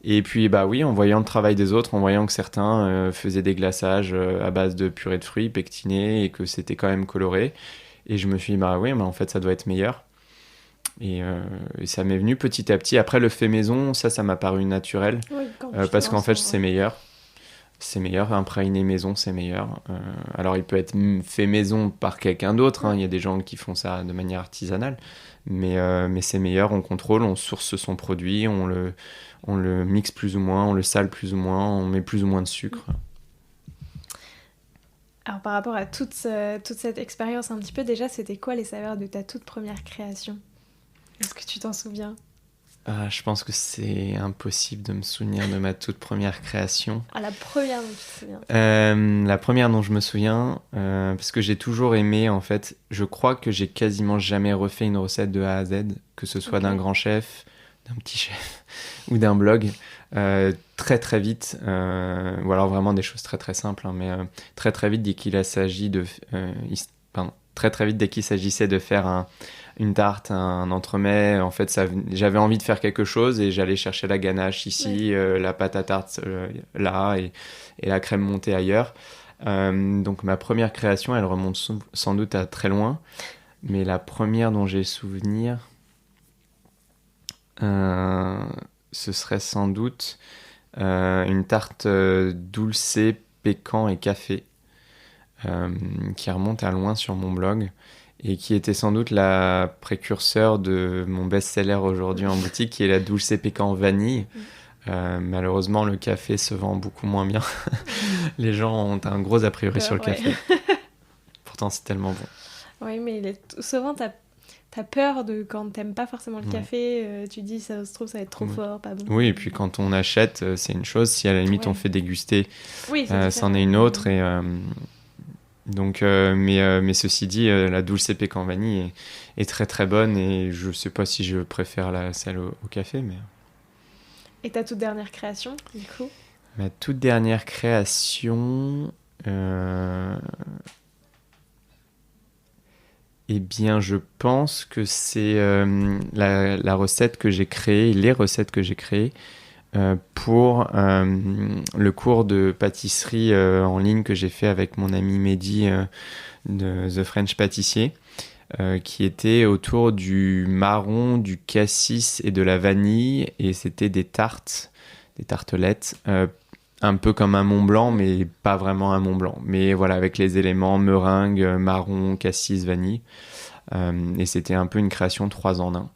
Et puis, en voyant le travail des autres, en voyant que certains faisaient des glaçages à base de purée de fruits péctinés et que c'était quand même coloré. Et je me suis dit, mais en fait, ça doit être meilleur. Et ça m'est venu petit à petit. Après, le fait maison, ça m'a paru naturel. Parce qu'en fait, c'est meilleur. C'est meilleur. Un praliné maison, c'est meilleur. Alors, il peut être fait maison par quelqu'un d'autre. Hein. Il y a des gens qui font ça de manière artisanale. Mais c'est meilleur. On contrôle, on source son produit, on le mixe plus ou moins, on le sale plus ou moins, on met plus ou moins de sucre. Alors, par rapport à toute cette expérience un petit peu, déjà, c'était quoi les saveurs de ta toute première création ? Est-ce que tu t'en souviens ? Je pense que c'est impossible de me souvenir de ma toute première création. La première dont tu te souviens ? La première dont je me souviens, parce que j'ai toujours aimé, en fait, je crois que j'ai quasiment jamais refait une recette de A à Z, que ce soit d'un grand chef, d'un petit chef ou d'un blog, très très vite, ou alors vraiment des choses très très simples, hein, mais très très vite, dès qu'il s'agit de... très très vite, dès qu'il s'agissait de faire une tarte, un entremets, en fait, j'avais envie de faire quelque chose et j'allais chercher la ganache ici, la pâte à tarte là et la crème montée ailleurs. Donc ma première création, elle remonte sans doute à très loin, mais la première dont j'ai souvenir, ce serait sans doute une tarte dulce, pécan et café, qui remonte à loin sur mon blog et qui était sans doute la précurseur de mon best-seller aujourd'hui en boutique, qui est la dulce pécan vanille. Malheureusement, le café se vend beaucoup moins bien. Les gens ont un gros a priori sur le café. Pourtant, c'est tellement bon. Oui, mais souvent, t'as peur de quand t'aimes pas forcément le café, tu dis ça se trouve ça va être trop fort, pas bon. Oui, et puis quand on achète, c'est une chose. Si à la limite on fait déguster, c'en est une autre. Et, donc, mais ceci dit, la dulce pécan vanille est très très bonne et je sais pas si je préfère celle au café, mais... Et ta toute dernière création, du coup? Ma toute dernière création... Eh bien, je pense que c'est la recette que j'ai créée, les recettes que j'ai créées pour le cours de pâtisserie en ligne que j'ai fait avec mon ami Mehdi de The French Pâtissier, qui était autour du marron, du cassis et de la vanille, et c'était des tartelettes, un peu comme un Mont Blanc, mais pas vraiment un Mont Blanc. Mais voilà, avec les éléments meringue, marron, cassis, vanille. Et c'était un peu une création 3 en 1.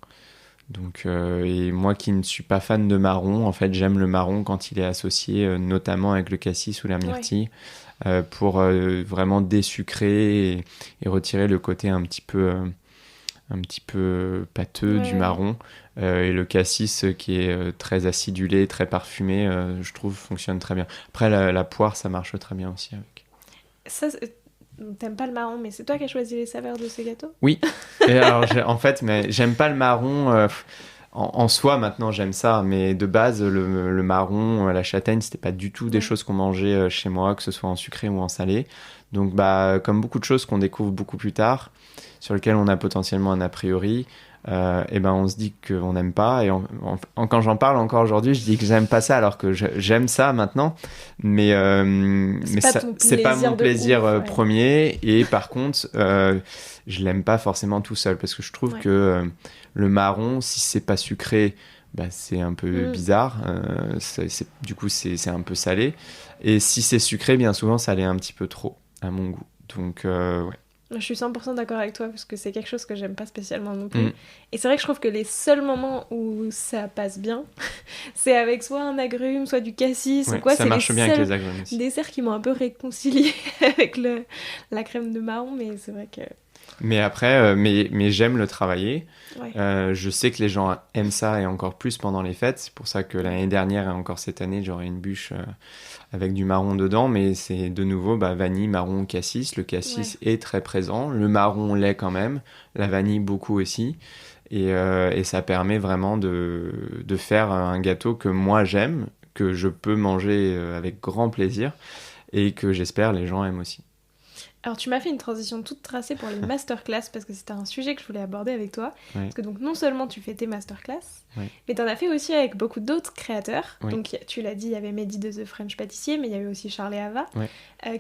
Donc, et moi qui ne suis pas fan de marron, en fait, j'aime le marron quand il est associé notamment avec le cassis ou la myrtille, pour vraiment désucrer et retirer le côté un petit peu pâteux du marron. Et le cassis qui est très acidulé, très parfumé, je trouve fonctionne très bien. Après, la poire, ça marche très bien aussi avec. Ça, t'aimes pas le marron, mais c'est toi qui as choisi les saveurs de ces gâteaux? Oui. Et alors, en fait, mais j'aime pas le marron. En soi, maintenant, j'aime ça, mais de base, le marron, la châtaigne, c'était pas du tout des choses qu'on mangeait chez moi, que ce soit en sucré ou en salé. Donc, comme beaucoup de choses qu'on découvre beaucoup plus tard, sur lesquelles on a potentiellement un a priori, et on se dit qu'on n'aime pas. Et quand j'en parle encore aujourd'hui, je dis que j'aime pas ça, alors que j'aime ça maintenant. Mais c'est pas mon plaisir premier. Et par contre, je l'aime pas forcément tout seul, parce que je trouve que le marron, si c'est pas sucré, c'est un peu bizarre. Du coup, c'est un peu salé. Et si c'est sucré, bien souvent, ça l'est un petit peu trop, à mon goût. Donc, ouais. Je suis 100% d'accord avec toi, parce que c'est quelque chose que j'aime pas spécialement non plus. Et c'est vrai que je trouve que les seuls moments où ça passe bien, c'est avec soit un agrume, soit du cassis, ou quoi. Ça marche bien avec les agrumes aussi. Des desserts qui m'ont un peu réconcilié avec la crème de marron, mais c'est vrai que... Mais après, mais j'aime le travailler. Je sais que les gens aiment ça, et encore plus pendant les fêtes. C'est pour ça que l'année dernière et encore cette année, j'aurai une bûche avec du marron dedans. Mais c'est de nouveau vanille, marron, cassis. Le cassis est très présent. Le marron l'est quand même. La vanille beaucoup aussi. Et ça permet vraiment de faire un gâteau que moi j'aime, que je peux manger avec grand plaisir et que j'espère les gens aiment aussi. Alors tu m'as fait une transition toute tracée pour les masterclass, parce que c'était un sujet que je voulais aborder avec toi. Parce que donc non seulement tu fais tes masterclass, mais tu en as fait aussi avec beaucoup d'autres créateurs. Donc tu l'as dit, il y avait Mehdi de The French Pâtissier, mais il y avait aussi Charles et Ava.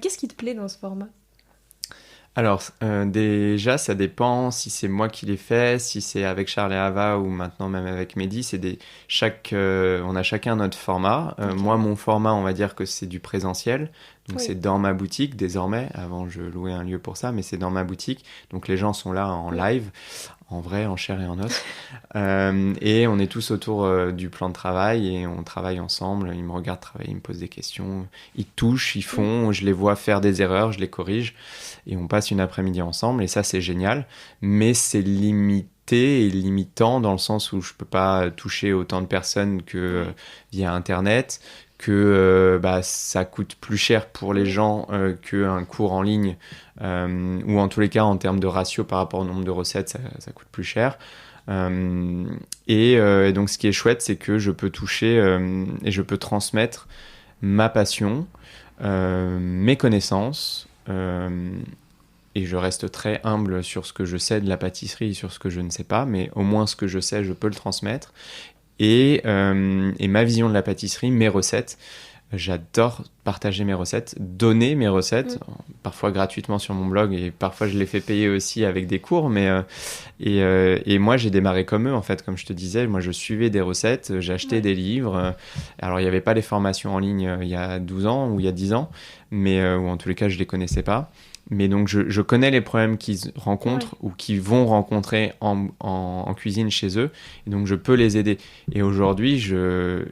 Qu'est-ce qui te plaît dans ce format ? Alors déjà, ça dépend si c'est moi qui l'ai fait, si c'est avec Charles et Ava ou maintenant même avec Mehdi. On a chacun notre format. Moi, mon format, on va dire que c'est du présentiel. Donc c'est dans ma boutique désormais. Avant, je louais un lieu pour ça, mais c'est dans ma boutique. Donc les gens sont là en live, en vrai, en chair et en os. Et on est tous autour du plan de travail et on travaille ensemble. Ils me regardent travailler, ils me posent des questions. Ils touchent, ils font. Je les vois faire des erreurs, je les corrige. Et on passe une après-midi ensemble. Et ça, c'est génial. Mais c'est limité et limitant dans le sens où je peux pas toucher autant de personnes que via Internet, que ça coûte plus cher pour les gens qu'un cours en ligne, ou en tous les cas en termes de ratio par rapport au nombre de recettes, ça coûte plus cher. Et donc ce qui est chouette, c'est que je peux toucher et je peux transmettre ma passion, mes connaissances, et je reste très humble sur ce que je sais de la pâtisserie et sur ce que je ne sais pas, mais au moins ce que je sais, je peux le transmettre. Et ma vision de la pâtisserie, mes recettes, j'adore partager mes recettes, donner mes recettes, parfois gratuitement sur mon blog et parfois je les fais payer aussi avec des cours. Et moi, j'ai démarré comme eux, en fait, comme je te disais. Moi, je suivais des recettes, j'achetais des livres. Alors, il n'y avait pas les formations en ligne il y a 12 ans ou il y a 10 ans, ou en tous les cas, je ne les connaissais pas. Mais donc, je connais les problèmes qu'ils rencontrent ou qu'ils vont rencontrer en cuisine chez eux. Et donc, je peux les aider. Et aujourd'hui,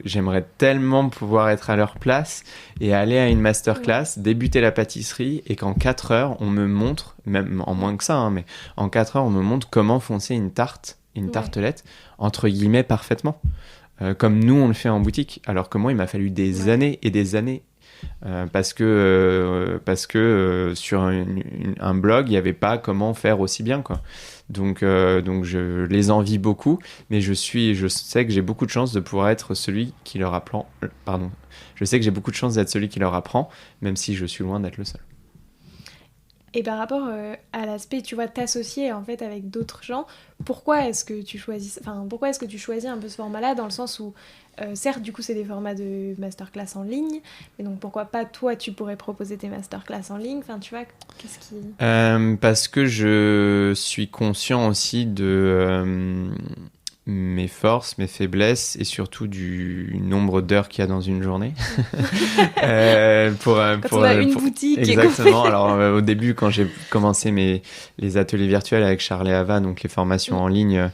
j'aimerais tellement pouvoir être à leur place et aller à une masterclass, débuter la pâtisserie et qu'en 4 heures, on me montre, même en moins que ça, mais en 4 heures, on me montre comment foncer une tartelette, entre guillemets, parfaitement. Comme nous, on le fait en boutique. Alors que moi, il m'a fallu des années et des années parce que sur un blog, il n'y avait pas comment faire aussi bien, quoi. Donc je les envie beaucoup, mais je sais que j'ai beaucoup de chance de pouvoir être celui qui leur apprend. Pardon. Je sais que j'ai beaucoup de chance d'être celui qui leur apprend, même si je suis loin d'être le seul. Et par rapport à l'aspect, tu vois, t'associer en fait avec d'autres gens, pourquoi est-ce que tu choisis un peu ce format-là, dans le sens où, certes, du coup, c'est des formats de masterclass en ligne, mais donc pourquoi pas toi, tu pourrais proposer tes masterclass en ligne, enfin, tu vois, qu'est-ce qui... Parce que je suis conscient aussi de mes forces, mes faiblesses et surtout du nombre d'heures qu'il y a dans une journée. Quand on a une boutique. Exactement. Alors au début, quand j'ai commencé les ateliers virtuels avec Charles et Ava, donc les formations en ligne,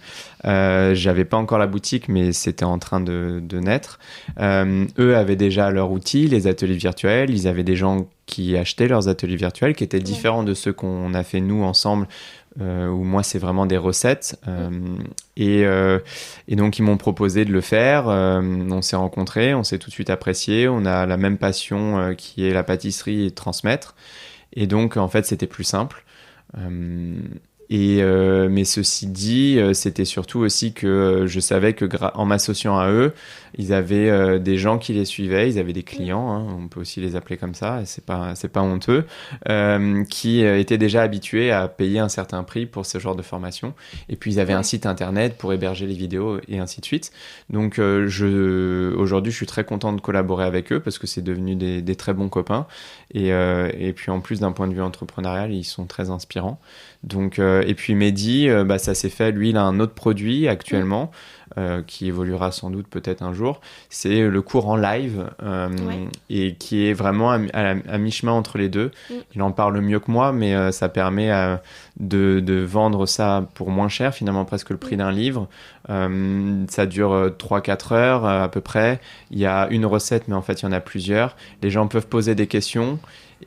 j'avais pas encore la boutique, mais c'était en train de naître. Eux avaient déjà leur outil, les ateliers virtuels. Ils avaient des gens qui achetaient leurs ateliers virtuels, qui étaient différents de ceux qu'on a fait nous ensemble, où moi c'est vraiment des recettes. Et donc ils m'ont proposé de le faire. On s'est rencontrés, on s'est tout de suite appréciés. On a la même passion qui est la pâtisserie et transmettre. Et donc en fait c'était plus simple. Mais ceci dit, c'était surtout aussi que je savais que en m'associant à eux, ils avaient des gens qui les suivaient, ils avaient des clients, hein, on peut aussi les appeler comme ça, et c'est pas honteux, qui étaient déjà habitués à payer un certain prix pour ce genre de formation. Et puis ils avaient un site internet pour héberger les vidéos et ainsi de suite. Donc aujourd'hui, je suis très content de collaborer avec eux parce que c'est devenu des très bons copains. Et puis en plus d'un point de vue entrepreneurial, ils sont très inspirants. Donc, et puis Mehdi, ça s'est fait, lui il a un autre produit actuellement qui évoluera sans doute peut-être un jour, c'est le cours en live et qui est vraiment à mi-chemin entre les deux. Il en parle mieux que moi, mais ça permet de vendre ça pour moins cher, finalement presque le prix d'un livre. Ça dure 3-4 heures à peu près, il y a une recette mais en fait il y en a plusieurs, les gens peuvent poser des questions.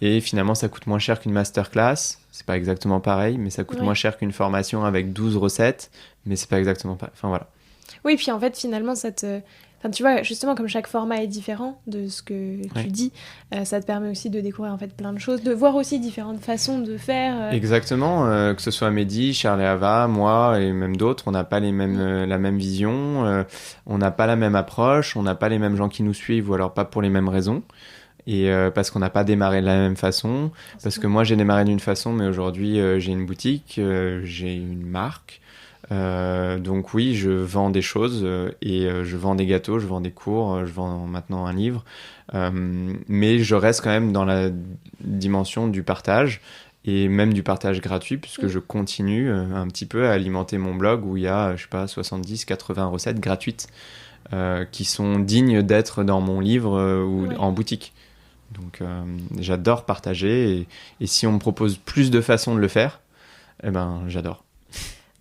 Et finalement, ça coûte moins cher qu'une masterclass. C'est pas exactement pareil, mais ça coûte moins cher qu'une formation avec 12 recettes. Mais c'est pas exactement pareil. Enfin, voilà. Oui, puis en fait, finalement, Enfin, tu vois, justement, comme chaque format est différent de ce que tu dis, ça te permet aussi de découvrir en fait plein de choses, de voir aussi différentes façons de faire. Exactement, que ce soit Mehdi, Charles et Ava, moi et même d'autres, on n'a pas la même vision, on n'a pas la même approche, on n'a pas les mêmes gens qui nous suivent ou alors pas pour les mêmes raisons. Et parce qu'on n'a pas démarré de la même façon, parce que moi j'ai démarré d'une façon, mais aujourd'hui j'ai une boutique, j'ai une marque. Donc oui, je vends des choses et je vends des gâteaux, je vends des cours, je vends maintenant un livre. Mais je reste quand même dans la dimension du partage et même du partage gratuit puisque je continue un petit peu à alimenter mon blog où il y a, je sais pas, 70-80 recettes gratuites qui sont dignes d'être dans mon livre ou en boutique. Donc j'adore partager et si on me propose plus de façons de le faire, eh ben j'adore.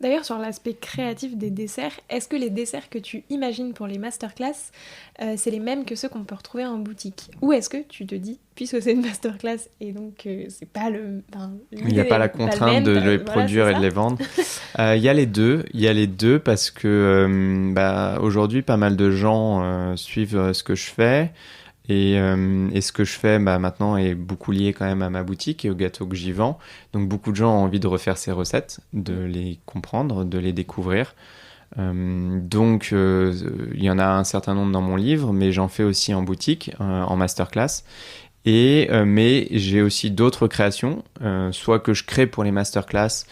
D'ailleurs, sur l'aspect créatif des desserts, est-ce que les desserts que tu imagines pour les masterclass, c'est les mêmes que ceux qu'on peut retrouver en boutique? Ou est-ce que tu te dis, puisque c'est une masterclass et donc c'est pas le... il n'y a pas la contrainte de les produire et de les vendre. Il y a les deux parce que aujourd'hui, pas mal de gens suivent ce que je fais. Et ce que je fais maintenant est beaucoup lié quand même à ma boutique et aux gâteaux que j'y vends. Donc beaucoup de gens ont envie de refaire ces recettes, de les comprendre, de les découvrir. Donc il y en a un certain nombre dans mon livre, mais j'en fais aussi en boutique, en masterclass. Mais j'ai aussi d'autres créations, soit que je crée pour les masterclass,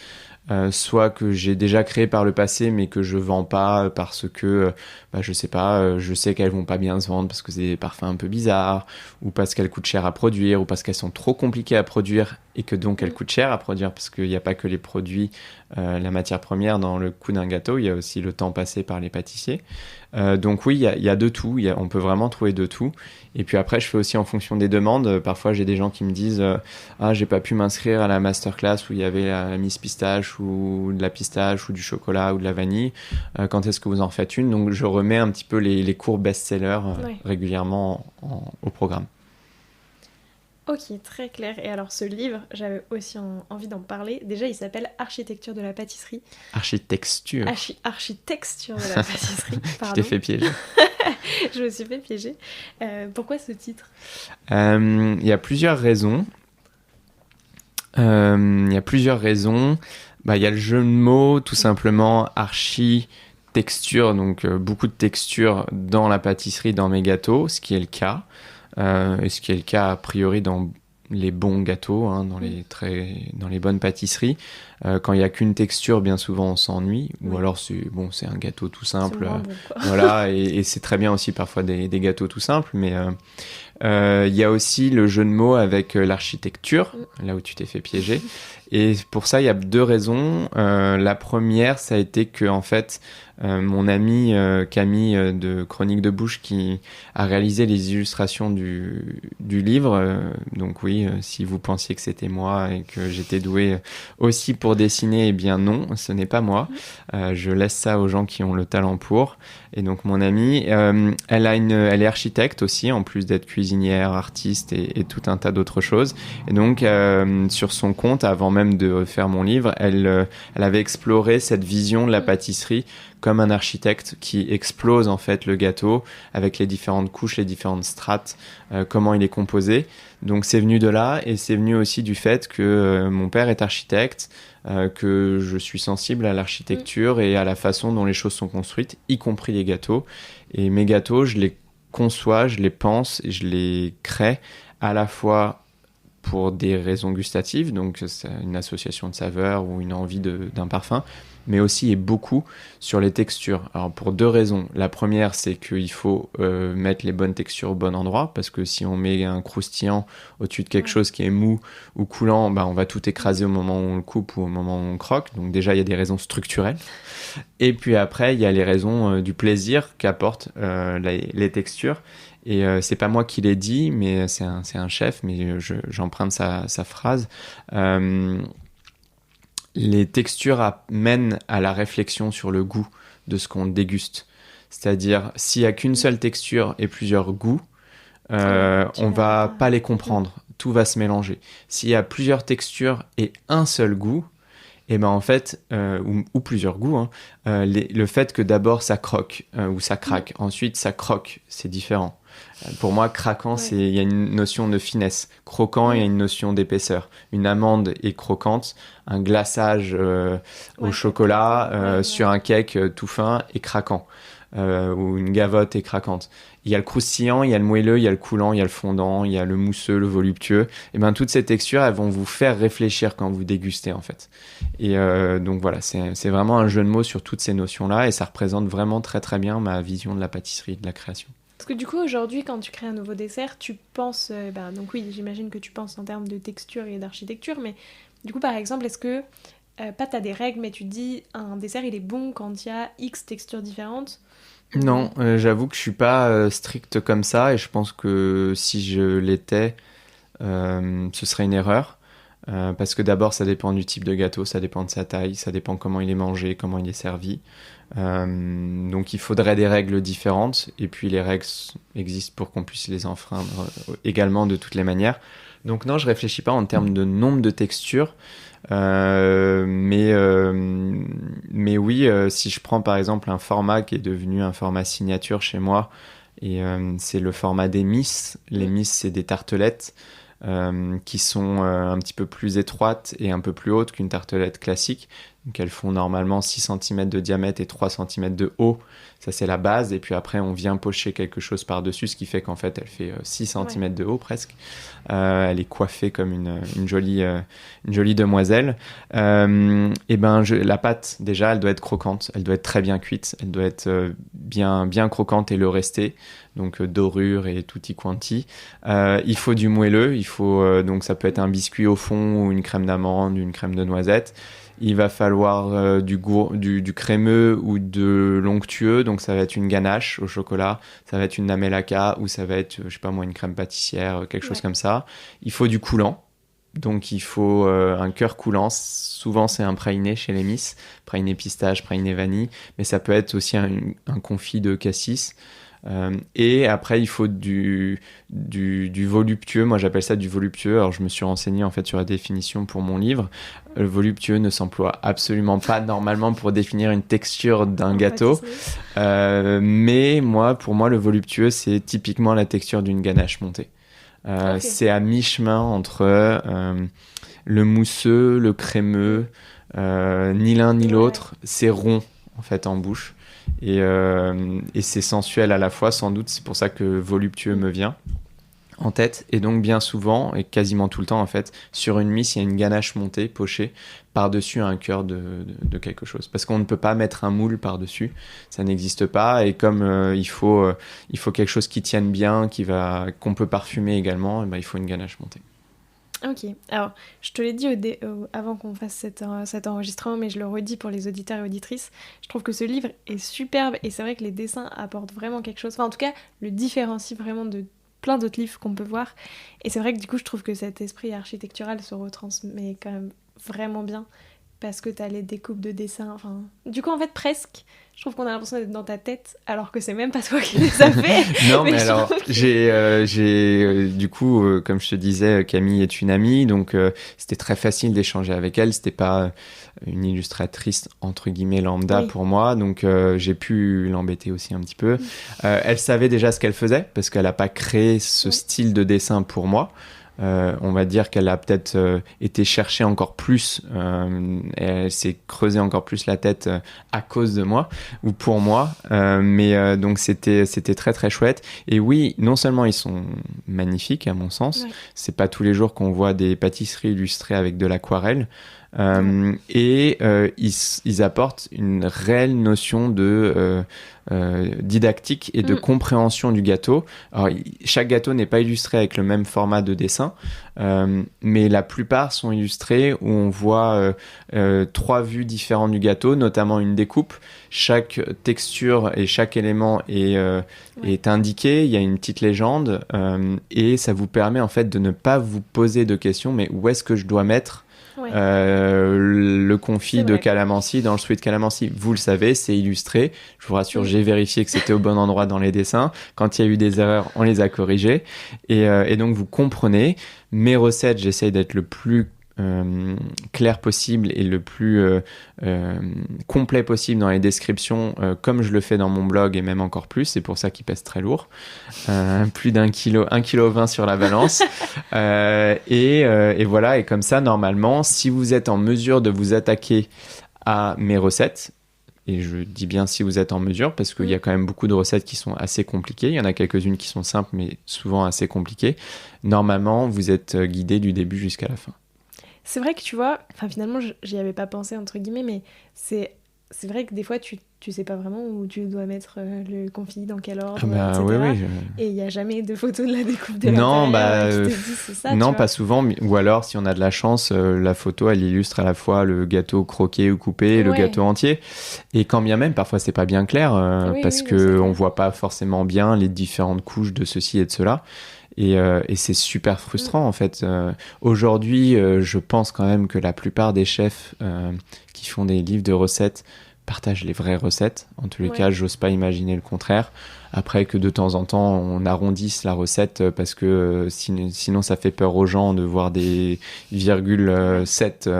soit que j'ai déjà créé par le passé mais que je vends pas parce que je sais pas, je sais qu'elles vont pas bien se vendre parce que c'est des parfums un peu bizarres, ou parce qu'elles coûtent cher à produire, ou parce qu'elles sont trop compliquées à produire et que donc elles coûtent cher à produire, parce qu'il n'y a pas que les produits, la matière première dans le coût d'un gâteau, il y a aussi le temps passé par les pâtissiers. Donc oui, il y a de tout, on peut vraiment trouver de tout. Et puis après, je fais aussi en fonction des demandes. Parfois, j'ai des gens qui me disent ah, j'ai pas pu m'inscrire à la masterclass où il y avait la Miss Pistache, ou de la pistache, ou du chocolat, ou de la vanille. Quand est-ce que vous en faites une? Donc je remets un petit peu les cours best-sellers régulièrement au programme. Ok, très clair. Et alors ce livre, j'avais aussi envie d'en parler. Déjà, il s'appelle Architecture de la pâtisserie. Architecture. Architecture de la pâtisserie, pardon. Tu t'es fait piéger. Je me suis fait piéger. Pourquoi ce titre? Il y a plusieurs raisons. Il y a le jeu de mots, tout simplement, texture, donc beaucoup de texture dans la pâtisserie, dans mes gâteaux, ce qui est le cas. Et ce qui est le cas a priori dans les bons gâteaux, dans les bonnes pâtisseries. Quand il n'y a qu'une texture, bien souvent on s'ennuie, ou alors c'est un gâteau tout simple. C'est moins bon, quoi. Voilà, et c'est très bien aussi parfois des gâteaux tout simples, mais il y a aussi le jeu de mots avec l'architecture, là où tu t'es fait piéger. Et pour ça, il y a deux raisons. La première, ça a été que, en fait, mon ami Camille de Chronique de Bouche, qui a réalisé les illustrations du livre, donc oui, si vous pensiez que c'était moi et que j'étais doué aussi pour dessiner, eh bien non, ce n'est pas moi. Je laisse ça aux gens qui ont le talent pour. Et donc mon amie, elle est architecte aussi, en plus d'être cuisinière, artiste et tout un tas d'autres choses. Et donc sur son compte, avant même de faire mon livre, elle avait exploré cette vision de la pâtisserie comme un architecte qui explose en fait le gâteau avec les différentes couches, les différentes strates, comment il est composé. Donc c'est venu de là, et c'est venu aussi du fait que mon père est architecte, que je suis sensible à l'architecture et à la façon dont les choses sont construites, y compris les gâteaux. Et mes gâteaux, je les conçois, je les pense et je les crée à la fois pour des raisons gustatives, donc c'est une association de saveurs ou une envie d'un parfum, mais aussi et beaucoup sur les textures. Alors pour deux raisons. La première, c'est qu'il faut mettre les bonnes textures au bon endroit, parce que si on met un croustillant au-dessus de quelque chose qui est mou ou coulant, on va tout écraser au moment où on le coupe ou au moment où on croque. Donc déjà, il y a des raisons structurelles. Et puis après, il y a les raisons du plaisir qu'apportent les textures. Et c'est pas moi qui l'ai dit, mais c'est un chef, mais j'emprunte sa phrase. Les textures mènent à la réflexion sur le goût de ce qu'on déguste. C'est-à-dire, s'il n'y a qu'une seule texture et plusieurs goûts, on va pas les comprendre. Tout va se mélanger. S'il y a plusieurs textures et un seul goût, et en fait, ou plusieurs goûts, le fait que d'abord ça croque ou ça craque, ensuite ça croque, c'est différent. Pour moi, craquant, il y a une notion de finesse. Croquant, il y a une notion d'épaisseur. Une amande est croquante, un glaçage au chocolat sur un cake tout fin est craquant. Ou une gavotte est craquante. Il y a le croustillant, il y a le moelleux, il y a le coulant, il y a le fondant, il y a le mousseux, le voluptueux. Et toutes ces textures, elles vont vous faire réfléchir quand vous dégustez, en fait. Et donc voilà, c'est vraiment un jeu de mots sur toutes ces notions-là, et ça représente vraiment très très bien ma vision de la pâtisserie, de la création. Parce que du coup, aujourd'hui, quand tu crées un nouveau dessert, tu penses... donc oui, j'imagine que tu penses en termes de texture et d'architecture, mais du coup, par exemple, est-ce que... pas t'as des règles, mais tu te dis, un dessert, il est bon quand il y a X textures différentes? Non, j'avoue que je suis pas strict comme ça, et je pense que si je l'étais, ce serait une erreur. Parce que d'abord, ça dépend du type de gâteau, ça dépend de sa taille, ça dépend comment il est mangé, comment il est servi. Donc il faudrait des règles différentes, et puis les règles existent pour qu'on puisse les enfreindre également de toutes les manières. Donc non, je réfléchis pas en termes de nombre de textures, mais oui, si je prends par exemple un format qui est devenu un format signature chez moi, et c'est le format des miss. Les miss, c'est des tartelettes qui sont un petit peu plus étroites et un peu plus hautes qu'une tartelette classique. Donc elles font normalement 6 cm de diamètre et 3 cm de haut. Ça, c'est la base. Et puis après, on vient pocher quelque chose par-dessus, ce qui fait qu'en fait, elle fait 6 cm de haut presque. Elle est coiffée comme une jolie demoiselle. La pâte, déjà, elle doit être croquante. Elle doit être très bien cuite. Elle doit être bien croquante et le rester. Donc dorure et tutti quanti. Il faut du moelleux. Donc ça peut être un biscuit au fond ou une crème d'amande, une crème de noisette. Il va falloir du crémeux ou de l'onctueux, donc ça va être une ganache au chocolat, ça va être une namelaka ou ça va être, je sais pas moi, une crème pâtissière, quelque chose comme ça. Il faut du coulant, donc il faut un cœur coulant. Souvent c'est un praliné chez les Miss, praliné pistache, praliné vanille, mais ça peut être aussi un confit de cassis. Et après il faut du voluptueux. Moi j'appelle ça du voluptueux. Alors je me suis renseigné en fait sur la définition pour mon livre. Le voluptueux ne s'emploie absolument pas normalement pour définir une texture d'un gâteau, mais pour moi le voluptueux c'est typiquement la texture d'une ganache montée. C'est à mi-chemin entre le mousseux, le crémeux, ni l'un ni l'autre. C'est rond en fait en bouche. Et c'est sensuel à la fois, sans doute. C'est pour ça que voluptueux me vient en tête. Et donc bien souvent, et quasiment tout le temps en fait, sur une miss, il y a une ganache montée, pochée, par-dessus un cœur de quelque chose. Parce qu'on ne peut pas mettre un moule par-dessus, ça n'existe pas. Et comme il faut quelque chose qui tienne bien, qu'on peut parfumer également, et il faut une ganache montée. Ok, alors je te l'ai dit avant qu'on fasse cet enregistrement, mais je le redis pour les auditeurs et auditrices, je trouve que ce livre est superbe et c'est vrai que les dessins apportent vraiment quelque chose, enfin en tout cas le différencie vraiment de plein d'autres livres qu'on peut voir, et c'est vrai que du coup je trouve que cet esprit architectural se retransmet quand même vraiment bien, parce que t'as les découpes de dessins, enfin... Du coup en fait presque, je trouve qu'on a l'impression d'être dans ta tête, alors que c'est même pas toi qui les as fait. Non, mais alors, du coup, comme je te disais, Camille est une amie, donc c'était très facile d'échanger avec elle. C'était pas une illustratrice, entre guillemets, lambda pour moi, donc j'ai pu l'embêter aussi un petit peu. Elle savait déjà ce qu'elle faisait, parce qu'elle a pas créé ce style de dessin pour moi. On va dire qu'elle a peut-être été chercher encore plus, elle s'est creusé encore plus la tête à cause de moi ou pour moi, mais donc c'était très très chouette. Et oui, non seulement ils sont magnifiques à mon sens, c'est pas tous les jours qu'on voit des pâtisseries illustrées avec de l'aquarelle. Et ils apportent une réelle notion de didactique et de compréhension du gâteau. Alors, chaque gâteau n'est pas illustré avec le même format de dessin, mais la plupart sont illustrés où on voit 3 vues différentes du gâteau, notamment une découpe. Chaque texture et chaque élément est indiqué. Il y a une petite légende et ça vous permet en fait de ne pas vous poser de questions, mais où est-ce que je dois mettre le confit de calamansi dans le sweet calamansi. Vous le savez, c'est illustré. Je vous rassure, j'ai vérifié que c'était au bon endroit dans les dessins. Quand il y a eu des erreurs, on les a corrigées. Et donc, vous comprenez. Mes recettes, j'essaye d'être le plus clair possible et le plus complet possible dans les descriptions, comme je le fais dans mon blog et même encore plus. C'est pour ça qu'il pèse très lourd, plus d'1 kilo, 1,20 kg sur la balance. Et voilà, et comme ça normalement, si vous êtes en mesure de vous attaquer à mes recettes, et je dis bien si vous êtes en mesure, parce qu'il y a quand même beaucoup de recettes qui sont assez compliquées. Il y en a quelques-unes qui sont simples, mais souvent assez compliquées. Normalement, vous êtes guidé du début jusqu'à la fin. C'est vrai que tu vois, enfin finalement j'y avais pas pensé entre guillemets, mais c'est vrai que des fois tu sais pas vraiment où tu dois mettre le confit, dans quel ordre, etc. Oui, Et il y a jamais de photo de la découpe de non, l'intérieur. Tu te dis, c'est ça, non, pas souvent. Ou alors, si on a de la chance, la photo elle illustre à la fois le gâteau croqué ou coupé, et le gâteau entier. Et quand bien même, parfois c'est pas bien clair parce que on voit pas forcément bien les différentes couches de ceci et de cela. Et c'est super frustrant en fait. Aujourd'hui, je pense quand même que la plupart des chefs qui font des livres de recettes partagent les vraies recettes. En tous les cas, j'ose pas imaginer le contraire. Après que de temps en temps, on arrondisse la recette parce que sinon ça fait peur aux gens de voir des virgule 7.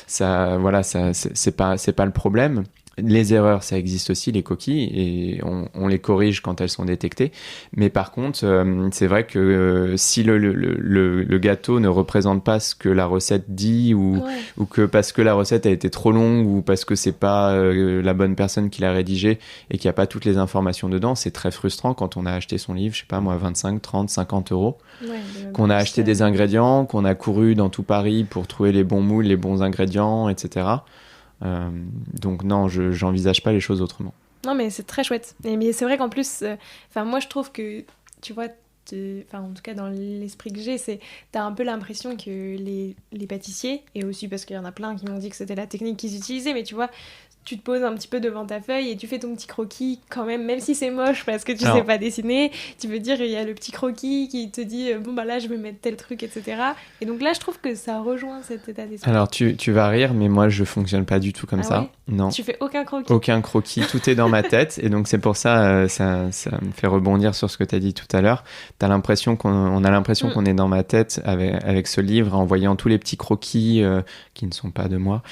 Ça, voilà, ça, c'est pas le problème. Les erreurs, ça existe aussi, les coquilles, et on les corrige quand elles sont détectées. Mais par contre, c'est vrai que si le gâteau ne représente pas ce que la recette dit, ou que parce que la recette a été trop longue, ou parce que c'est pas la bonne personne qui l'a rédigée et qu'il n'y a pas toutes les informations dedans, c'est très frustrant quand on a acheté son livre, je sais pas moi, 25, 30, 50 euros, qu'on a acheté des ingrédients, qu'on a couru dans tout Paris pour trouver les bons moules, les bons ingrédients, etc. Donc non, j'envisage pas les choses autrement. Non, mais c'est très chouette. Mais c'est vrai qu'en plus, moi je trouve que, tu vois, en tout cas dans l'esprit que j'ai, t'as un peu l'impression que les pâtissiers, et aussi parce qu'il y en a plein qui m'ont dit que c'était la technique qu'ils utilisaient, mais tu vois, tu te poses un petit peu devant ta feuille et tu fais ton petit croquis quand même si c'est moche parce que tu sais pas dessiner, tu veux dire il y a le petit croquis qui te dit bon bah là je vais mettre tel truc, etc. Et donc là je trouve que ça rejoint cet état d'esprit. Alors tu vas rire, mais moi je fonctionne pas du tout comme ça. Ouais, non. Tu fais aucun croquis? Aucun croquis, tout est dans ma tête, et donc c'est pour ça, ça me fait rebondir sur ce que tu as dit tout à l'heure. On a l'impression qu'on est dans ma tête avec ce livre, en voyant tous les petits croquis qui ne sont pas de moi,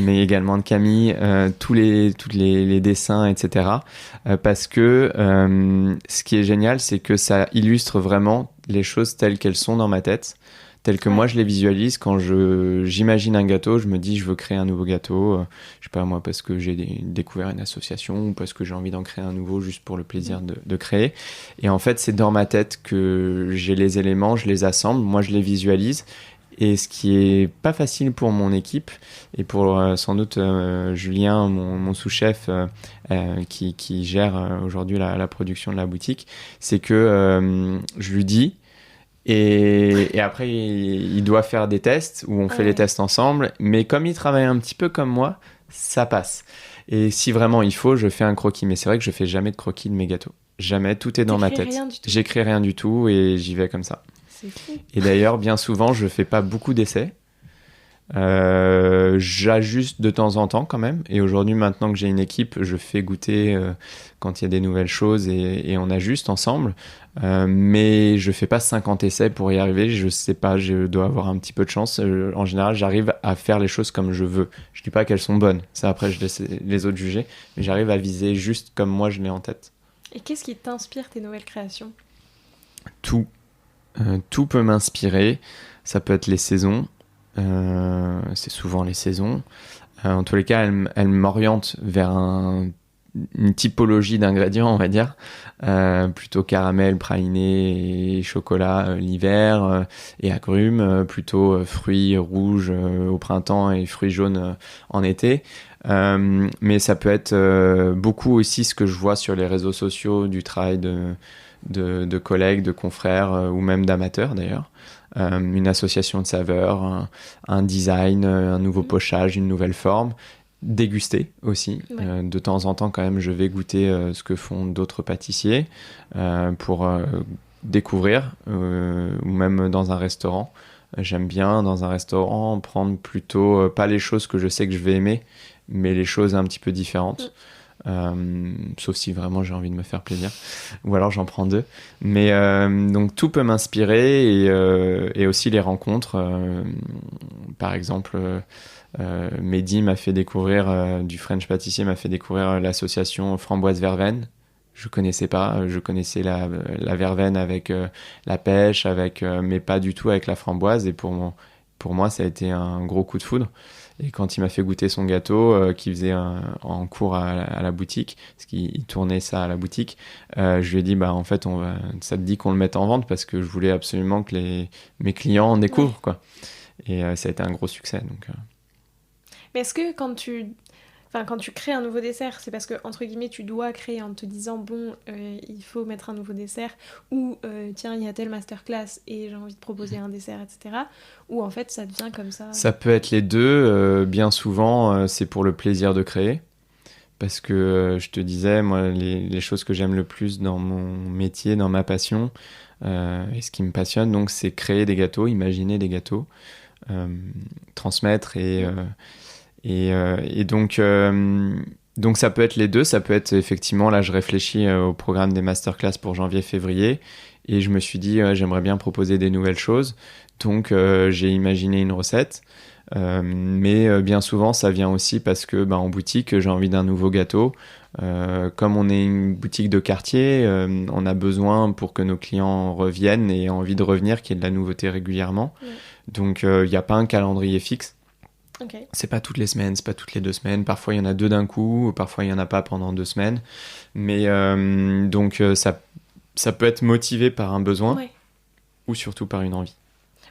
mais également de Camille, tous les dessins, etc. Parce que ce qui est génial, c'est que ça illustre vraiment les choses telles qu'elles sont dans ma tête, telles que moi je les visualise. Quand j'imagine un gâteau, je me dis je veux créer un nouveau gâteau, je sais pas moi, parce que j'ai découvert une association, ou parce que j'ai envie d'en créer un nouveau juste pour le plaisir de créer. Et en fait, c'est dans ma tête que j'ai les éléments, je les assemble, moi je les visualise. Et ce qui est pas facile pour mon équipe, et pour sans doute Julien, mon sous-chef, qui gère aujourd'hui la production de la boutique, c'est que je lui dis, et après il doit faire des tests où on fait les tests ensemble, mais comme il travaille un petit peu comme moi, ça passe. Et si vraiment il faut, je fais un croquis, mais c'est vrai que je fais jamais de croquis de mes gâteaux. Jamais, tout est dans ma tête. J'écris rien du tout et j'y vais comme ça. Et d'ailleurs, bien souvent, je fais pas beaucoup d'essais. J'ajuste de temps en temps quand même. Et aujourd'hui, maintenant que j'ai une équipe, je fais goûter quand il y a des nouvelles choses, et on ajuste ensemble. Mais je fais pas 50 essais pour y arriver. Je sais pas, je dois avoir un petit peu de chance. En général, j'arrive à faire les choses comme je veux. Je dis pas qu'elles sont bonnes. Ça, après, je laisse les autres juger. Mais j'arrive à viser juste comme moi je l'ai en tête. Et qu'est-ce qui t'inspire tes nouvelles créations? Tout. Tout peut m'inspirer. Ça peut être les saisons. C'est souvent les saisons. En tous les cas, elles m'orientent vers une typologie d'ingrédients, on va dire. Plutôt caramel, praliné et chocolat l'hiver, et agrumes. Plutôt fruits rouges au printemps et fruits jaunes en été. Mais ça peut être beaucoup aussi ce que je vois sur les réseaux sociaux, du travail de collègues, de confrères, ou même d'amateurs d'ailleurs. Une association de saveurs, un design, un nouveau pochage, une nouvelle forme. Déguster aussi. De temps en temps, quand même, je vais goûter ce que font d'autres pâtissiers pour découvrir, ou même dans un restaurant. J'aime bien, dans un restaurant, prendre plutôt pas les choses que je sais que je vais aimer, mais les choses un petit peu différentes. Sauf si vraiment j'ai envie de me faire plaisir, ou alors j'en prends deux. Mais donc tout peut m'inspirer, et aussi les rencontres. Par exemple, Mehdi m'a fait découvrir, du French pâtissier m'a fait découvrir l'association Framboise Verveine. Je connaissais pas, je connaissais la verveine avec la pêche, mais pas du tout avec la framboise. Et pour moi, ça a été un gros coup de foudre. Et quand il m'a fait goûter son gâteau qu'il faisait en cours à la boutique, parce qu'il tournait ça à la boutique, je lui ai dit, en fait, ça te dit qu'on le mette en vente, parce que je voulais absolument que mes clients en découvrent, quoi. Et ça a été un gros succès. Donc, Mais est-ce que quand tu crées un nouveau dessert, c'est parce que, entre guillemets, tu dois créer en te disant, il faut mettre un nouveau dessert, ou tiens, il y a telle masterclass et j'ai envie de proposer un dessert, etc. Ou en fait, ça devient comme ça? Ça peut être les deux. Bien souvent, c'est pour le plaisir de créer. Parce que je te disais, moi, les choses que j'aime le plus dans mon métier, dans ma passion, et ce qui me passionne, donc, c'est créer des gâteaux, imaginer des gâteaux, transmettre, et donc ça peut être les deux. Ça peut être effectivement, là je réfléchis au programme des masterclass pour janvier-février, et je me suis dit j'aimerais bien proposer des nouvelles choses, donc j'ai imaginé une recette, Mais bien souvent, ça vient aussi parce que en boutique, j'ai envie d'un nouveau gâteau. Comme on est une boutique de quartier, on a besoin pour que nos clients reviennent et aient envie de revenir, qu'il y ait de la nouveauté régulièrement. Ouais. Donc, il n'y a pas un calendrier fixe. Ok. C'est pas toutes les semaines, c'est pas toutes les 2 semaines. Parfois, il y en a 2 d'un coup, parfois, il n'y en a pas pendant 2 semaines. Mais donc, ça peut être motivé par un besoin Ouais. ou surtout par une envie.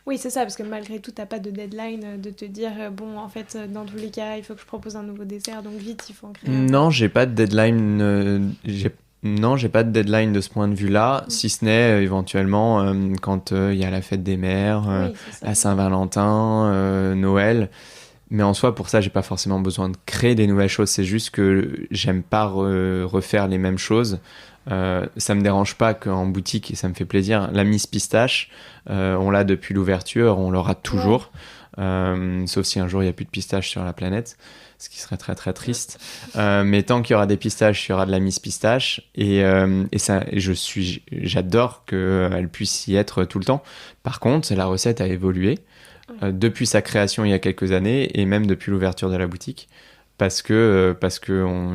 Oui, c'est ça, parce que malgré tout, t'as pas de deadline de te dire, bon, en fait, dans tous les cas, il faut que je propose un nouveau dessert, donc vite, il faut en créer un. Non, j'ai pas de deadline. Non, j'ai pas de deadline de ce point de vue-là, si ce n'est éventuellement quand il y a la fête des mères, Oui, c'est ça. la Saint-Valentin, Noël. Mais en soi, pour ça, j'ai pas forcément besoin de créer des nouvelles choses. C'est juste que j'aime pas refaire les mêmes choses. Ça me dérange pas qu'en boutique, et ça me fait plaisir, la Miss Pistache, on l'a depuis l'ouverture, on l'aura toujours. Sauf si un jour il n'y a plus de pistaches sur la planète, ce qui serait très très triste. Mais tant qu'il y aura des pistaches, il y aura de la Miss Pistache. Et j'adore qu'elle puisse y être tout le temps. Par contre, la recette a évolué depuis sa création il y a quelques années et même depuis l'ouverture de la boutique. Parce que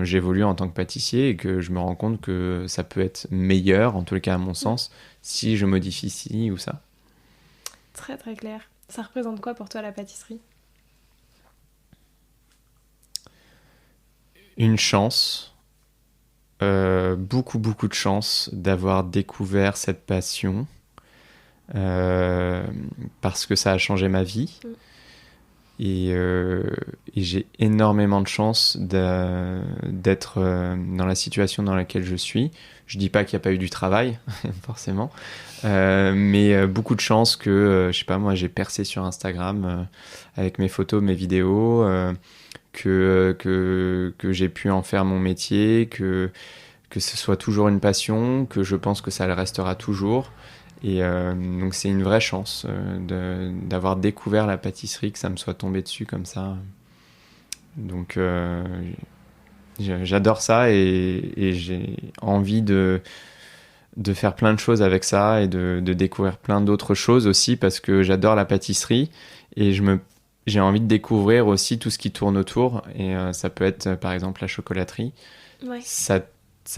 j'évolue en tant que pâtissier et que je me rends compte que ça peut être meilleur, en tout cas à mon sens, si je modifie ci ou ça. Très très clair. Ça représente quoi pour toi la pâtisserie ? Une chance, beaucoup beaucoup de chance d'avoir découvert cette passion parce que ça a changé ma vie. Et j'ai énormément de chance d'être dans la situation dans laquelle je suis. Je dis pas qu'il n'y a pas eu du travail, forcément, mais beaucoup de chance que, je sais pas moi, j'ai percé sur Instagram avec mes photos, mes vidéos, que j'ai pu en faire mon métier, que ce soit toujours une passion, que je pense que ça le restera toujours. Et donc c'est une vraie chance d'avoir découvert la pâtisserie, que ça me soit tombé dessus comme ça. Donc j'adore ça et j'ai envie de faire plein de choses avec ça et de découvrir plein d'autres choses aussi parce que j'adore la pâtisserie et j'ai envie de découvrir aussi tout ce qui tourne autour. Et ça peut être par exemple la chocolaterie. Ouais. Ça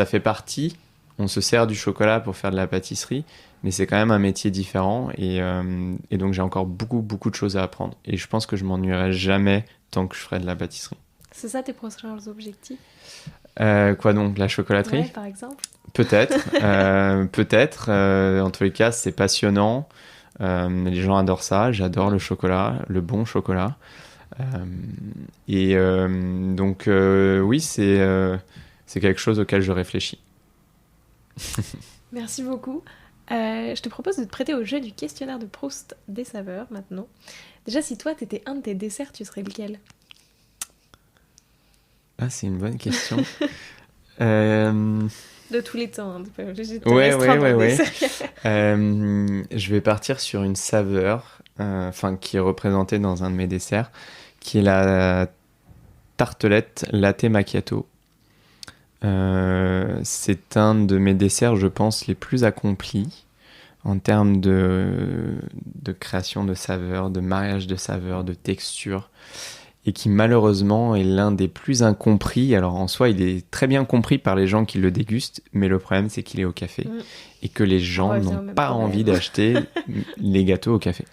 fait partie. On se sert du chocolat pour faire de la pâtisserie, mais c'est quand même un métier différent et donc j'ai encore beaucoup, beaucoup de choses à apprendre. Et je pense que je m'ennuierai jamais tant que je ferai de la pâtisserie. C'est ça tes prochains objectifs ? Quoi donc, la chocolaterie ? Ouais, par exemple. Peut-être, peut-être. En tous les cas, c'est passionnant. Les gens adorent ça. J'adore le chocolat, le bon chocolat. Et donc, oui, c'est quelque chose auquel je réfléchis. Merci beaucoup. Je te propose de te prêter au jeu du questionnaire de Proust des saveurs maintenant. Déjà, si toi, t'étais un de tes desserts, tu serais lequel ? Ah, c'est une bonne question. De tous les temps, hein, t'es pas obligé de te Ouais. restreindre au dessert. Je vais partir sur une saveur, qui est représentée dans un de mes desserts, qui est la tartelette latte macchiato. C'est un de mes desserts, je pense, les plus accomplis en termes de création de saveurs, de mariage de saveurs, de texture, et qui malheureusement est l'un des plus incompris. Alors en soi, il est très bien compris par les gens qui le dégustent, mais le problème c'est qu'il est au café et que les gens n'ont pas envie d'acheter les gâteaux au café.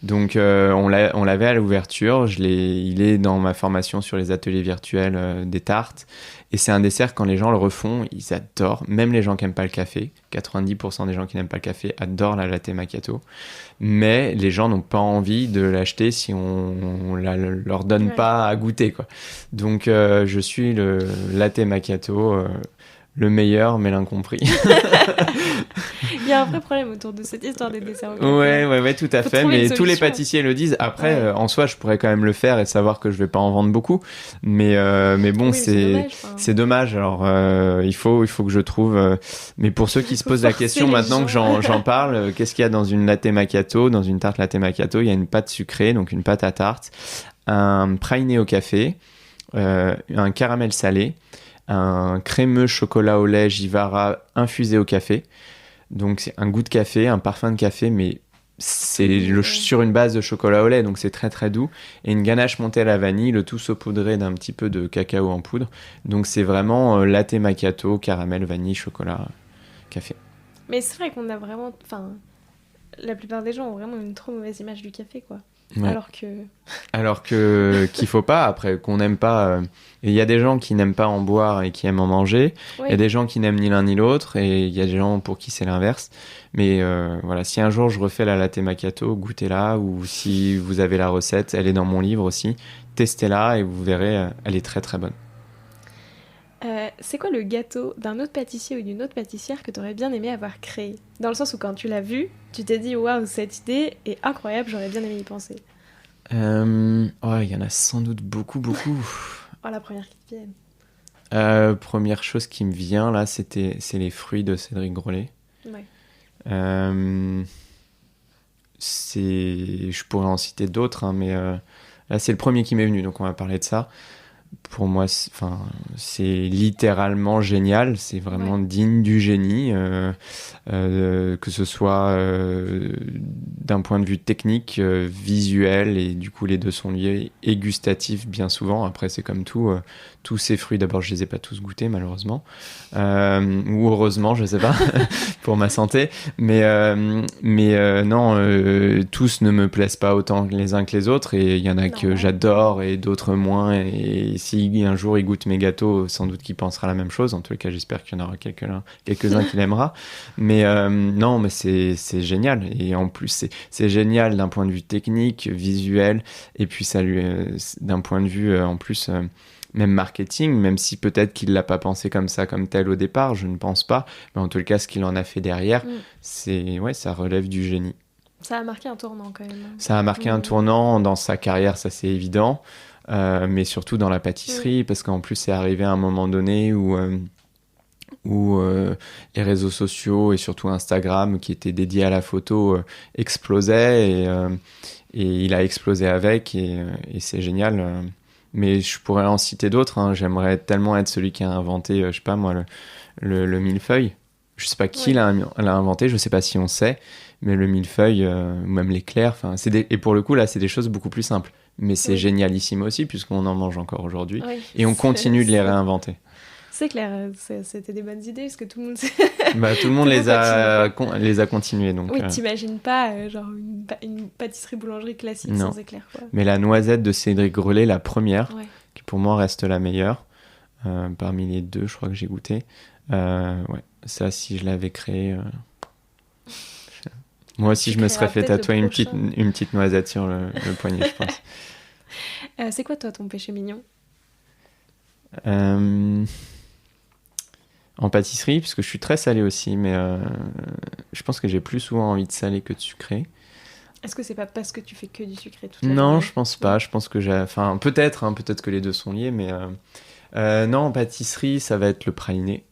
Donc on l'avait à l'ouverture, il est dans ma formation sur les ateliers virtuels des tartes, et c'est un dessert, quand les gens le refont, ils adorent, même les gens qui n'aiment pas le café. 90% des gens qui n'aiment pas le café adorent la latte macchiato, mais les gens n'ont pas envie de l'acheter si on leur donne pas à goûter, quoi. Donc je suis le latte macchiato, le meilleur mais l'incompris. Il y a un vrai problème autour de cette histoire des desserts au café. Ouais, tout à fait. Mais tous les pâtissiers le disent. Après, en soi, je pourrais quand même le faire et savoir que je vais pas en vendre beaucoup. Mais bon, oui, c'est dommage. Alors, il faut que je trouve. Mais pour ceux qui se posent la question maintenant que j'en parle, qu'est-ce qu'il y a dans une latte macchiato, dans une tarte latte macchiato? Il y a une pâte sucrée, donc une pâte à tarte, un praliné au café, un caramel salé, un crémeux chocolat au lait Givara infusé au café. Donc c'est un goût de café, un parfum de café, mais sur une base de chocolat au lait, donc c'est très très doux. Et une ganache montée à la vanille, le tout saupoudré d'un petit peu de cacao en poudre. Donc c'est vraiment latte macchiato, caramel, vanille, chocolat, café. Mais c'est vrai qu'on a vraiment... Enfin, la plupart des gens ont vraiment une trop mauvaise image du café, quoi. Ouais. Alors que qu'il faut pas, après, qu'on n'aime pas. Il y a des gens qui n'aiment pas en boire et qui aiment en manger. Il y a des gens qui n'aiment ni l'un ni l'autre. Et il y a des gens pour qui c'est l'inverse. Mais voilà, si un jour je refais la latte macchiato, goûtez-la. Ou si vous avez la recette, elle est dans mon livre aussi. Testez-la et vous verrez, elle est très très bonne. C'est quoi le gâteau d'un autre pâtissier ou d'une autre pâtissière que tu aurais bien aimé avoir créé? Dans le sens où quand tu l'as vu, tu t'es dit waouh, cette idée est incroyable, j'aurais bien aimé y penser. Il y en a sans doute beaucoup. Oh, la première qui te vient. Première chose qui me vient là, c'est les fruits de Cédric Grolet. Ouais. Je pourrais en citer d'autres, hein, mais là c'est le premier qui m'est venu, donc on va parler de ça. Pour moi, c'est littéralement génial, c'est vraiment digne du génie, que ce soit d'un point de vue technique, visuel, et du coup les deux sont liés, et gustatif bien souvent. Après c'est comme tout, tous ces fruits, d'abord je les ai pas tous goûtés malheureusement, ou heureusement, je sais pas, pour ma santé, mais non, tous ne me plaisent pas autant les uns que les autres, et il y en a que j'adore et d'autres moins, et si un jour il goûte mes gâteaux, sans doute qu'il pensera la même chose. En tout cas, j'espère qu'il y en aura quelques-uns qu'il aimera. Mais non, mais c'est génial. Et en plus, c'est génial d'un point de vue technique, visuel, et puis ça lui, d'un point de vue en plus même marketing, même si peut-être qu'il l'a pas pensé comme ça, comme tel au départ, je ne pense pas. Mais en tout cas, ce qu'il en a fait derrière, ça relève du génie. Ça a marqué un tournant quand même. Ça a marqué un tournant dans sa carrière, ça c'est évident. Mais surtout dans la pâtisserie, parce qu'en plus c'est arrivé à un moment donné où les réseaux sociaux et surtout Instagram, qui était dédié à la photo, explosaient, et il a explosé avec, et c'est génial. Mais je pourrais en citer d'autres, hein. J'aimerais tellement être celui qui a inventé, je sais pas moi, le millefeuille. Je sais pas qui l'a inventé, je sais pas si on sait, mais le millefeuille, ou même l'éclair, et pour le coup là c'est des choses beaucoup plus simples. Mais c'est génialissime aussi, puisqu'on en mange encore aujourd'hui. Oui, et on continue de les réinventer. C'est clair, c'était des bonnes idées, parce que tout le monde... tout le monde les a continuées. Donc, oui, t'imagines pas genre une pâtisserie-boulangerie classique sans éclair, quoi. Mais la noisette de Cédric Grolet, la première, qui pour moi reste la meilleure, parmi les deux, je crois que j'ai goûté. Ça, si je l'avais créé... Moi aussi, je me serais fait tatouer une petite noisette sur le poignet, je pense. C'est quoi, toi, ton péché mignon? En pâtisserie, parce que je suis très salé aussi, mais je pense que j'ai plus souvent envie de salé que de sucré. Est-ce que c'est pas parce que tu fais que du sucré toute la journée? Non, je pense pas. Je pense que peut-être que les deux sont liés, mais non, en pâtisserie, ça va être le praliné.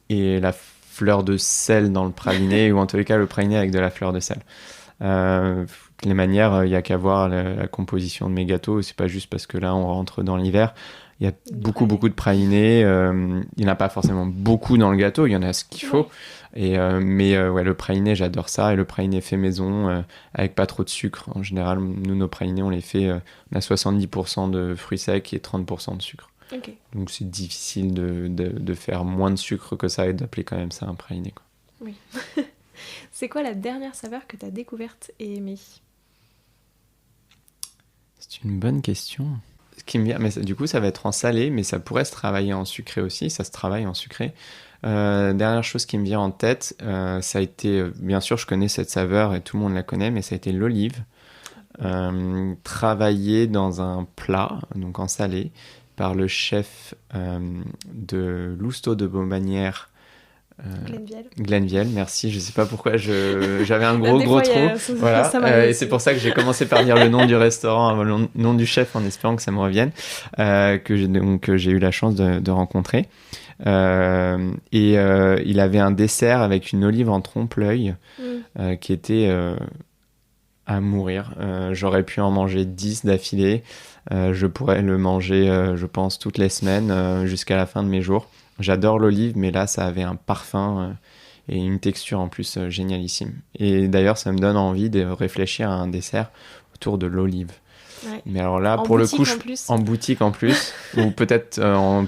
Et la fleur de sel dans le praliné, ou en tous les cas le praliné avec de la fleur de sel. Les manières, il n'y a qu'à voir la composition de mes gâteaux. C'est pas juste parce que là on rentre dans l'hiver. Il y a beaucoup de pralinés. Il n'y en a pas forcément beaucoup dans le gâteau, il y en a ce qu'il faut. Mais le praliné, j'adore ça. Et le praliné fait maison, avec pas trop de sucre. En général, nous, nos pralinés, on les fait, on a 70% de fruits secs et 30% de sucre. Okay. Donc c'est difficile de faire moins de sucre que ça et d'appeler quand même ça un praliné, quoi. Oui. C'est quoi la dernière saveur que tu as découverte et aimée? C'est une bonne question. Ce qui me vient, mais du coup ça va être en salé, mais ça pourrait se travailler en sucré aussi. Ça se travaille en sucré. Dernière chose qui me vient en tête, ça a été, bien sûr je connais cette saveur et tout le monde la connaît, mais ça a été l'olive. Travaillée dans un plat, donc en salé, par le chef de Lousteau de Beaumanière, Glenviel, merci. Je sais pas pourquoi j'avais un gros trou. Voilà. Et c'est pour ça que j'ai commencé par dire le nom du restaurant avant le nom du chef, en espérant que ça me revienne, que j'ai eu la chance de rencontrer. Il avait un dessert avec une olive en trompe-l'œil qui était à mourir. J'aurais pu en manger 10 d'affilée. Je pourrais le manger, je pense, toutes les semaines jusqu'à la fin de mes jours. J'adore l'olive, mais là, ça avait un parfum et une texture en plus génialissime. Et d'ailleurs, ça me donne envie de réfléchir à un dessert autour de l'olive. Ouais. Mais alors là, En pour le boutique, coup, en plus. en boutique en plus, ou peut-être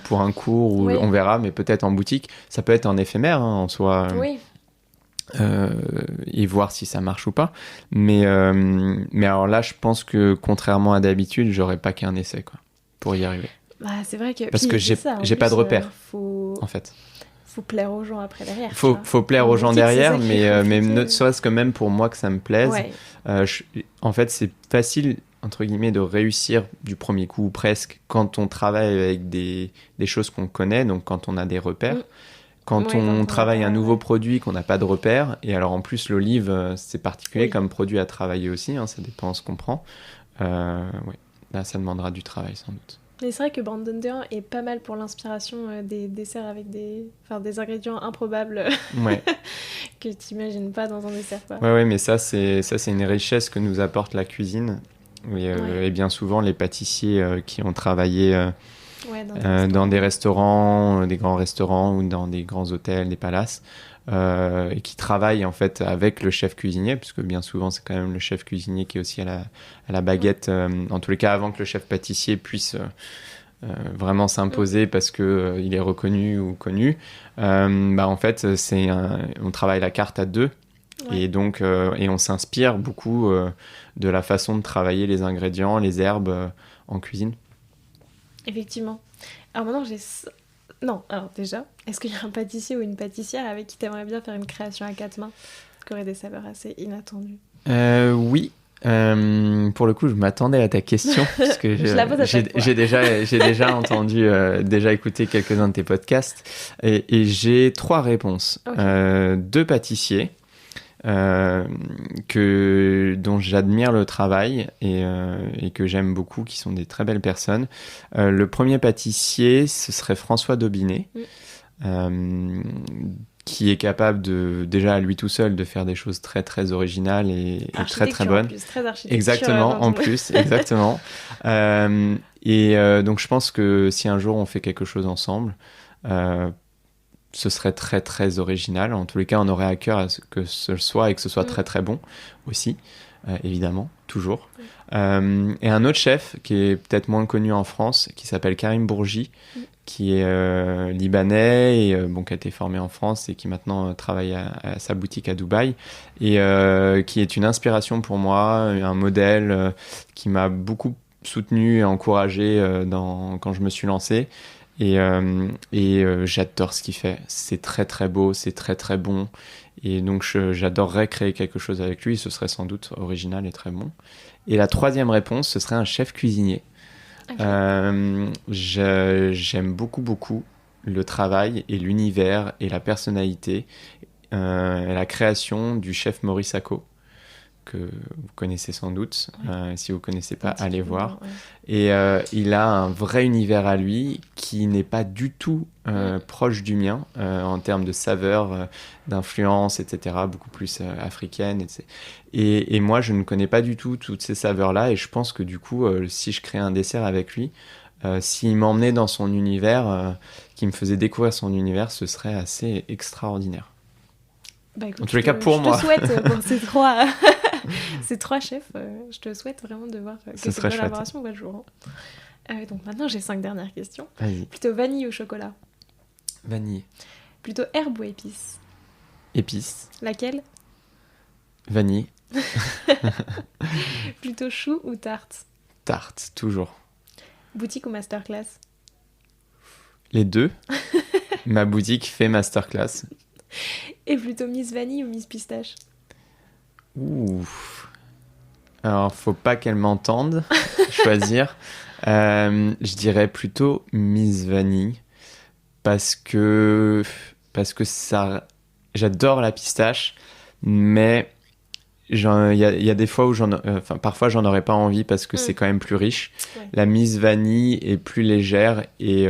pour un cours, ou Oui. on verra, mais peut-être en boutique, ça peut être en éphémère en soi. Oui. Et voir si ça marche ou pas. Mais alors là, je pense que contrairement à d'habitude, j'aurais pas qu'un essai quoi, pour y arriver. Bah, c'est vrai que. Parce Puis, que c'est ça, en j'ai pas de plus, repère, faut en fait. plaire aux gens après derrière. tu Faut vois. plaire En aux gens boutique, c'est derrière, ça qui est mais compliqué. ne serait-ce que même pour moi que ça me plaise. Ouais. En fait, c'est facile, entre guillemets, de réussir du premier coup ou presque quand on travaille avec des choses qu'on connaît, donc quand on a des repères. Mm. Quand Ouais, on quand on travaille a pas, un nouveau ouais. produit qu'on n'a pas de repère, et alors en plus l'olive, c'est particulier Oui. comme produit à travailler aussi, hein, ça dépend ce qu'on prend. Ouais. Là, ça demandera du travail sans doute. Mais c'est vrai que Brandon Dean est pas mal pour l'inspiration des desserts avec des ingrédients improbables Ouais. que t'imagines pas dans un dessert, quoi. Ouais, mais ça c'est une richesse que nous apporte la cuisine. Ouais. Et bien souvent, les pâtissiers qui ont travaillé Ouais, dans des restaurants, des grands restaurants ou dans des grands hôtels, des palaces, et qui travaillent en fait avec le chef cuisinier, puisque bien souvent c'est quand même le chef cuisinier qui est aussi à la baguette, en tous les cas avant que le chef pâtissier puisse vraiment s'imposer parce que il est reconnu ou connu. En fait, on travaille la carte à deux. Ouais. Et donc, et on s'inspire beaucoup de la façon de travailler les ingrédients, les herbes en cuisine. Effectivement. Alors maintenant, Non, alors déjà, est-ce qu'il y a un pâtissier ou une pâtissière avec qui t'aimerais bien faire une création à quatre mains qui aurait des saveurs assez inattendues? Oui. Pour le coup, je m'attendais à ta question parce que Je la pose à chaque fois. j'ai déjà entendu, déjà écouté quelques-uns de tes podcasts et j'ai 3 réponses. Ok. 2 pâtissiers dont j'admire le travail et que j'aime beaucoup, qui sont des très belles personnes. Le premier pâtissier, ce serait François Daubinet. Qui est capable déjà à lui tout seul de faire des choses très très originales et très très bonnes. En plus, très architecture. Exactement, en plus, exactement. Donc je pense que si un jour on fait quelque chose ensemble, ce serait très très original. En tous les cas, on aurait à cœur à ce que ce soit et que ce soit très très bon aussi, évidemment, toujours. Et un autre chef qui est peut-être moins connu en France, qui s'appelle Karim Bourgi, qui est libanais et qui a été formé en France et qui maintenant travaille à sa boutique à Dubaï et qui est une inspiration pour moi, un modèle qui m'a beaucoup soutenu et encouragé quand je me suis lancé. Et j'adore ce qu'il fait. C'est très très beau, c'est très très bon. Et donc j'adorerais créer quelque chose avec lui. Ce serait sans doute original et très bon. Et la troisième réponse, ce serait un chef cuisinier. Okay. J'aime beaucoup le travail et l'univers et la personnalité et la création du chef Maurice Acco, que vous connaissez sans doute. Si vous ne connaissez pas, allez voir. Ouais. Et il a un vrai univers à lui qui n'est pas du tout proche du mien en termes de saveur, d'influence, etc. Beaucoup plus africaine. Et moi, je ne connais pas du tout toutes ces saveurs-là. Et je pense que du coup, si je crée un dessert avec lui, s'il m'emmenait dans son univers, qui me faisait découvrir son univers, ce serait assez extraordinaire. Bah, écoute, en tous les cas, pour moi. Je te souhaite pour ces trois chefs, je te souhaite vraiment de voir que cette collaboration voit le jour. Donc maintenant, j'ai 5 dernières questions. Vas-y. Plutôt vanille ou chocolat? Vanille. Plutôt herbe ou épice? Épice. Laquelle? Vanille. Plutôt chou ou tarte? Tarte, toujours. Boutique ou masterclass? Les deux. Ma boutique fait masterclass. Et plutôt Miss Vanille ou Miss Pistache? Ouh. Alors, faut pas qu'elle m'entende choisir. Je dirais plutôt Miss Vanille parce que ça, j'adore la pistache, mais il y a des fois où parfois j'en aurais pas envie parce que c'est quand même plus riche. Ouais. La Miss Vanille est plus légère et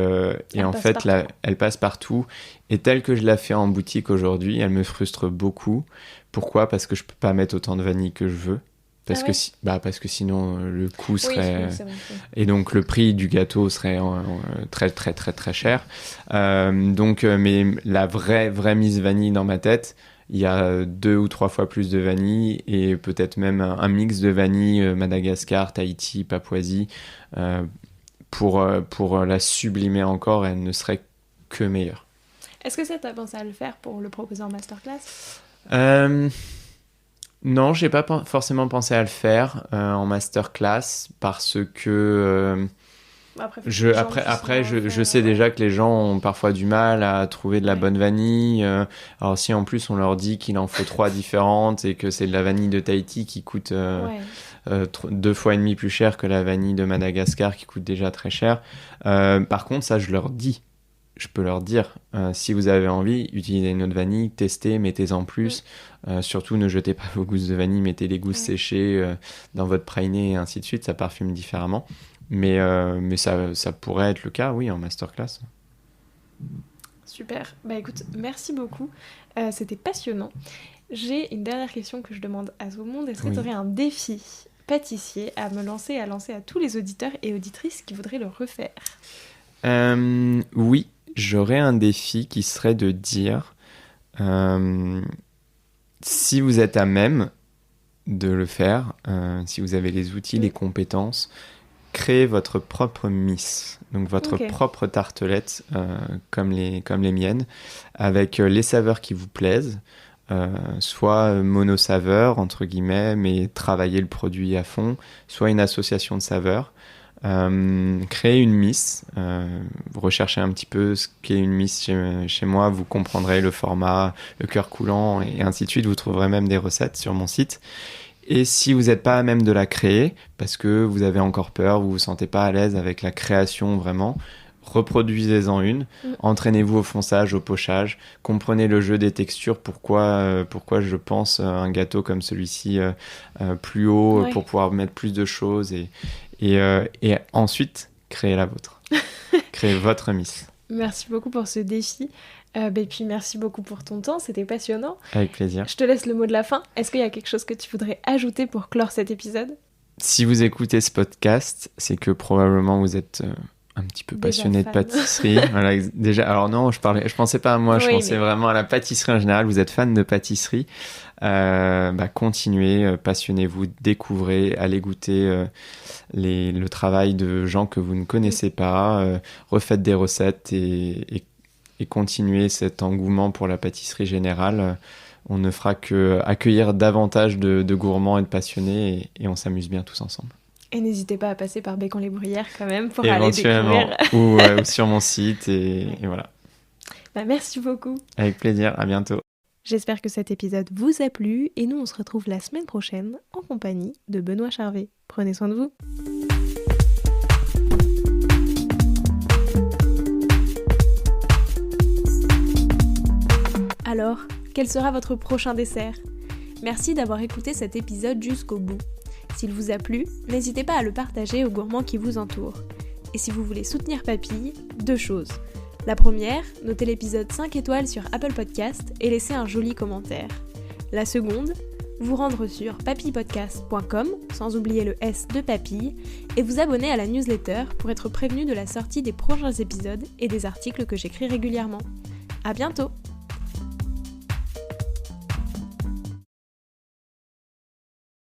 en fait elle passe partout. Et telle que je la fais en boutique aujourd'hui, elle me frustre beaucoup. Pourquoi ? Parce que je peux pas mettre autant de vanille que je veux. Ah ouais. parce que sinon le coût Oui, serait... c'est vrai. Et donc le prix du gâteau serait très très très très cher. Mais la vraie Miss Vanille dans ma tête, il y a 2 ou 3 fois plus de vanille et peut-être même un mix de vanille Madagascar, Tahiti, Papouasie pour la sublimer encore, elle ne serait que meilleure. Est-ce que ça, t'as pensé à le faire pour le proposer en masterclass? Non, j'ai pas forcément pensé à le faire en masterclass parce que Après, je sais déjà que les gens ont parfois du mal à trouver de la bonne vanille. Alors si en plus on leur dit qu'il en faut 3 différentes et que c'est de la vanille de Tahiti qui coûte 2 fois et demi plus cher que la vanille de Madagascar qui coûte déjà très cher. Par contre, ça je leur dis. Je peux leur dire, si vous avez envie, utilisez une autre vanille, testez, mettez-en plus. Surtout, ne jetez pas vos gousses de vanille, mettez les gousses séchées dans votre praliné et ainsi de suite, ça parfume différemment. Mais ça pourrait être le cas, oui, en masterclass. Super. Bah écoute, merci beaucoup. C'était passionnant. J'ai une dernière question que je demande à tout le monde. Est-ce que tu aurais un défi pâtissier à lancer à tous les auditeurs et auditrices qui voudraient le refaire? Oui, j'aurais un défi qui serait de dire si vous êtes à même de le faire, si vous avez les outils, les compétences, créez votre propre miss, donc votre propre tartelette comme les miennes, avec les saveurs qui vous plaisent, soit mono-saveur, entre guillemets, mais travailler le produit à fond, soit une association de saveurs. Créer une miss, recherchez un petit peu ce qu'est une miss chez moi, vous comprendrez le format, le cœur coulant et ainsi de suite, vous trouverez même des recettes sur mon site. Et si vous n'êtes pas à même de la créer, parce que vous avez encore peur, vous vous sentez pas à l'aise avec la création vraiment, reproduisez-en une, entraînez-vous au fonçage, au pochage, comprenez le jeu des textures, pourquoi je pense un gâteau comme celui-ci plus haut, pour pouvoir mettre plus de choses et ensuite créez la vôtre. Créez votre miss. Merci beaucoup pour ce défi. Et puis merci beaucoup pour ton temps, c'était passionnant. Avec plaisir. Je te laisse le mot de la fin. Est-ce qu'il y a quelque chose que tu voudrais ajouter pour clore cet épisode? Si vous écoutez ce podcast, c'est que probablement vous êtes un petit peu passionné de pâtisserie. Voilà, déjà, alors non, je pensais pas à moi, je pensais vraiment à la pâtisserie en général. Vous êtes fan de pâtisserie, continuez, passionnez-vous, découvrez, allez goûter le travail de gens que vous ne connaissez pas, refaites des recettes et continuez cet engouement pour la pâtisserie générale. On ne fera que accueillir davantage de gourmands et de passionnés et on s'amuse bien tous ensemble. Et n'hésitez pas à passer par Bécon-les-Bruyères quand même pour aller découvrir. ou sur mon site et voilà. Merci beaucoup. Avec plaisir, à bientôt. J'espère que cet épisode vous a plu et nous on se retrouve la semaine prochaine en compagnie de Benoît Charvet. Prenez soin de vous. Alors, quel sera votre prochain dessert? Merci d'avoir écouté cet épisode jusqu'au bout. S'il vous a plu, n'hésitez pas à le partager aux gourmands qui vous entourent. Et si vous voulez soutenir Papille, 2 choses. La première, notez l'épisode 5 étoiles sur Apple Podcast et laissez un joli commentaire. La seconde, vous rendre sur papillepodcast.com, sans oublier le S de Papille, et vous abonner à la newsletter pour être prévenu de la sortie des prochains épisodes et des articles que j'écris régulièrement. À bientôt!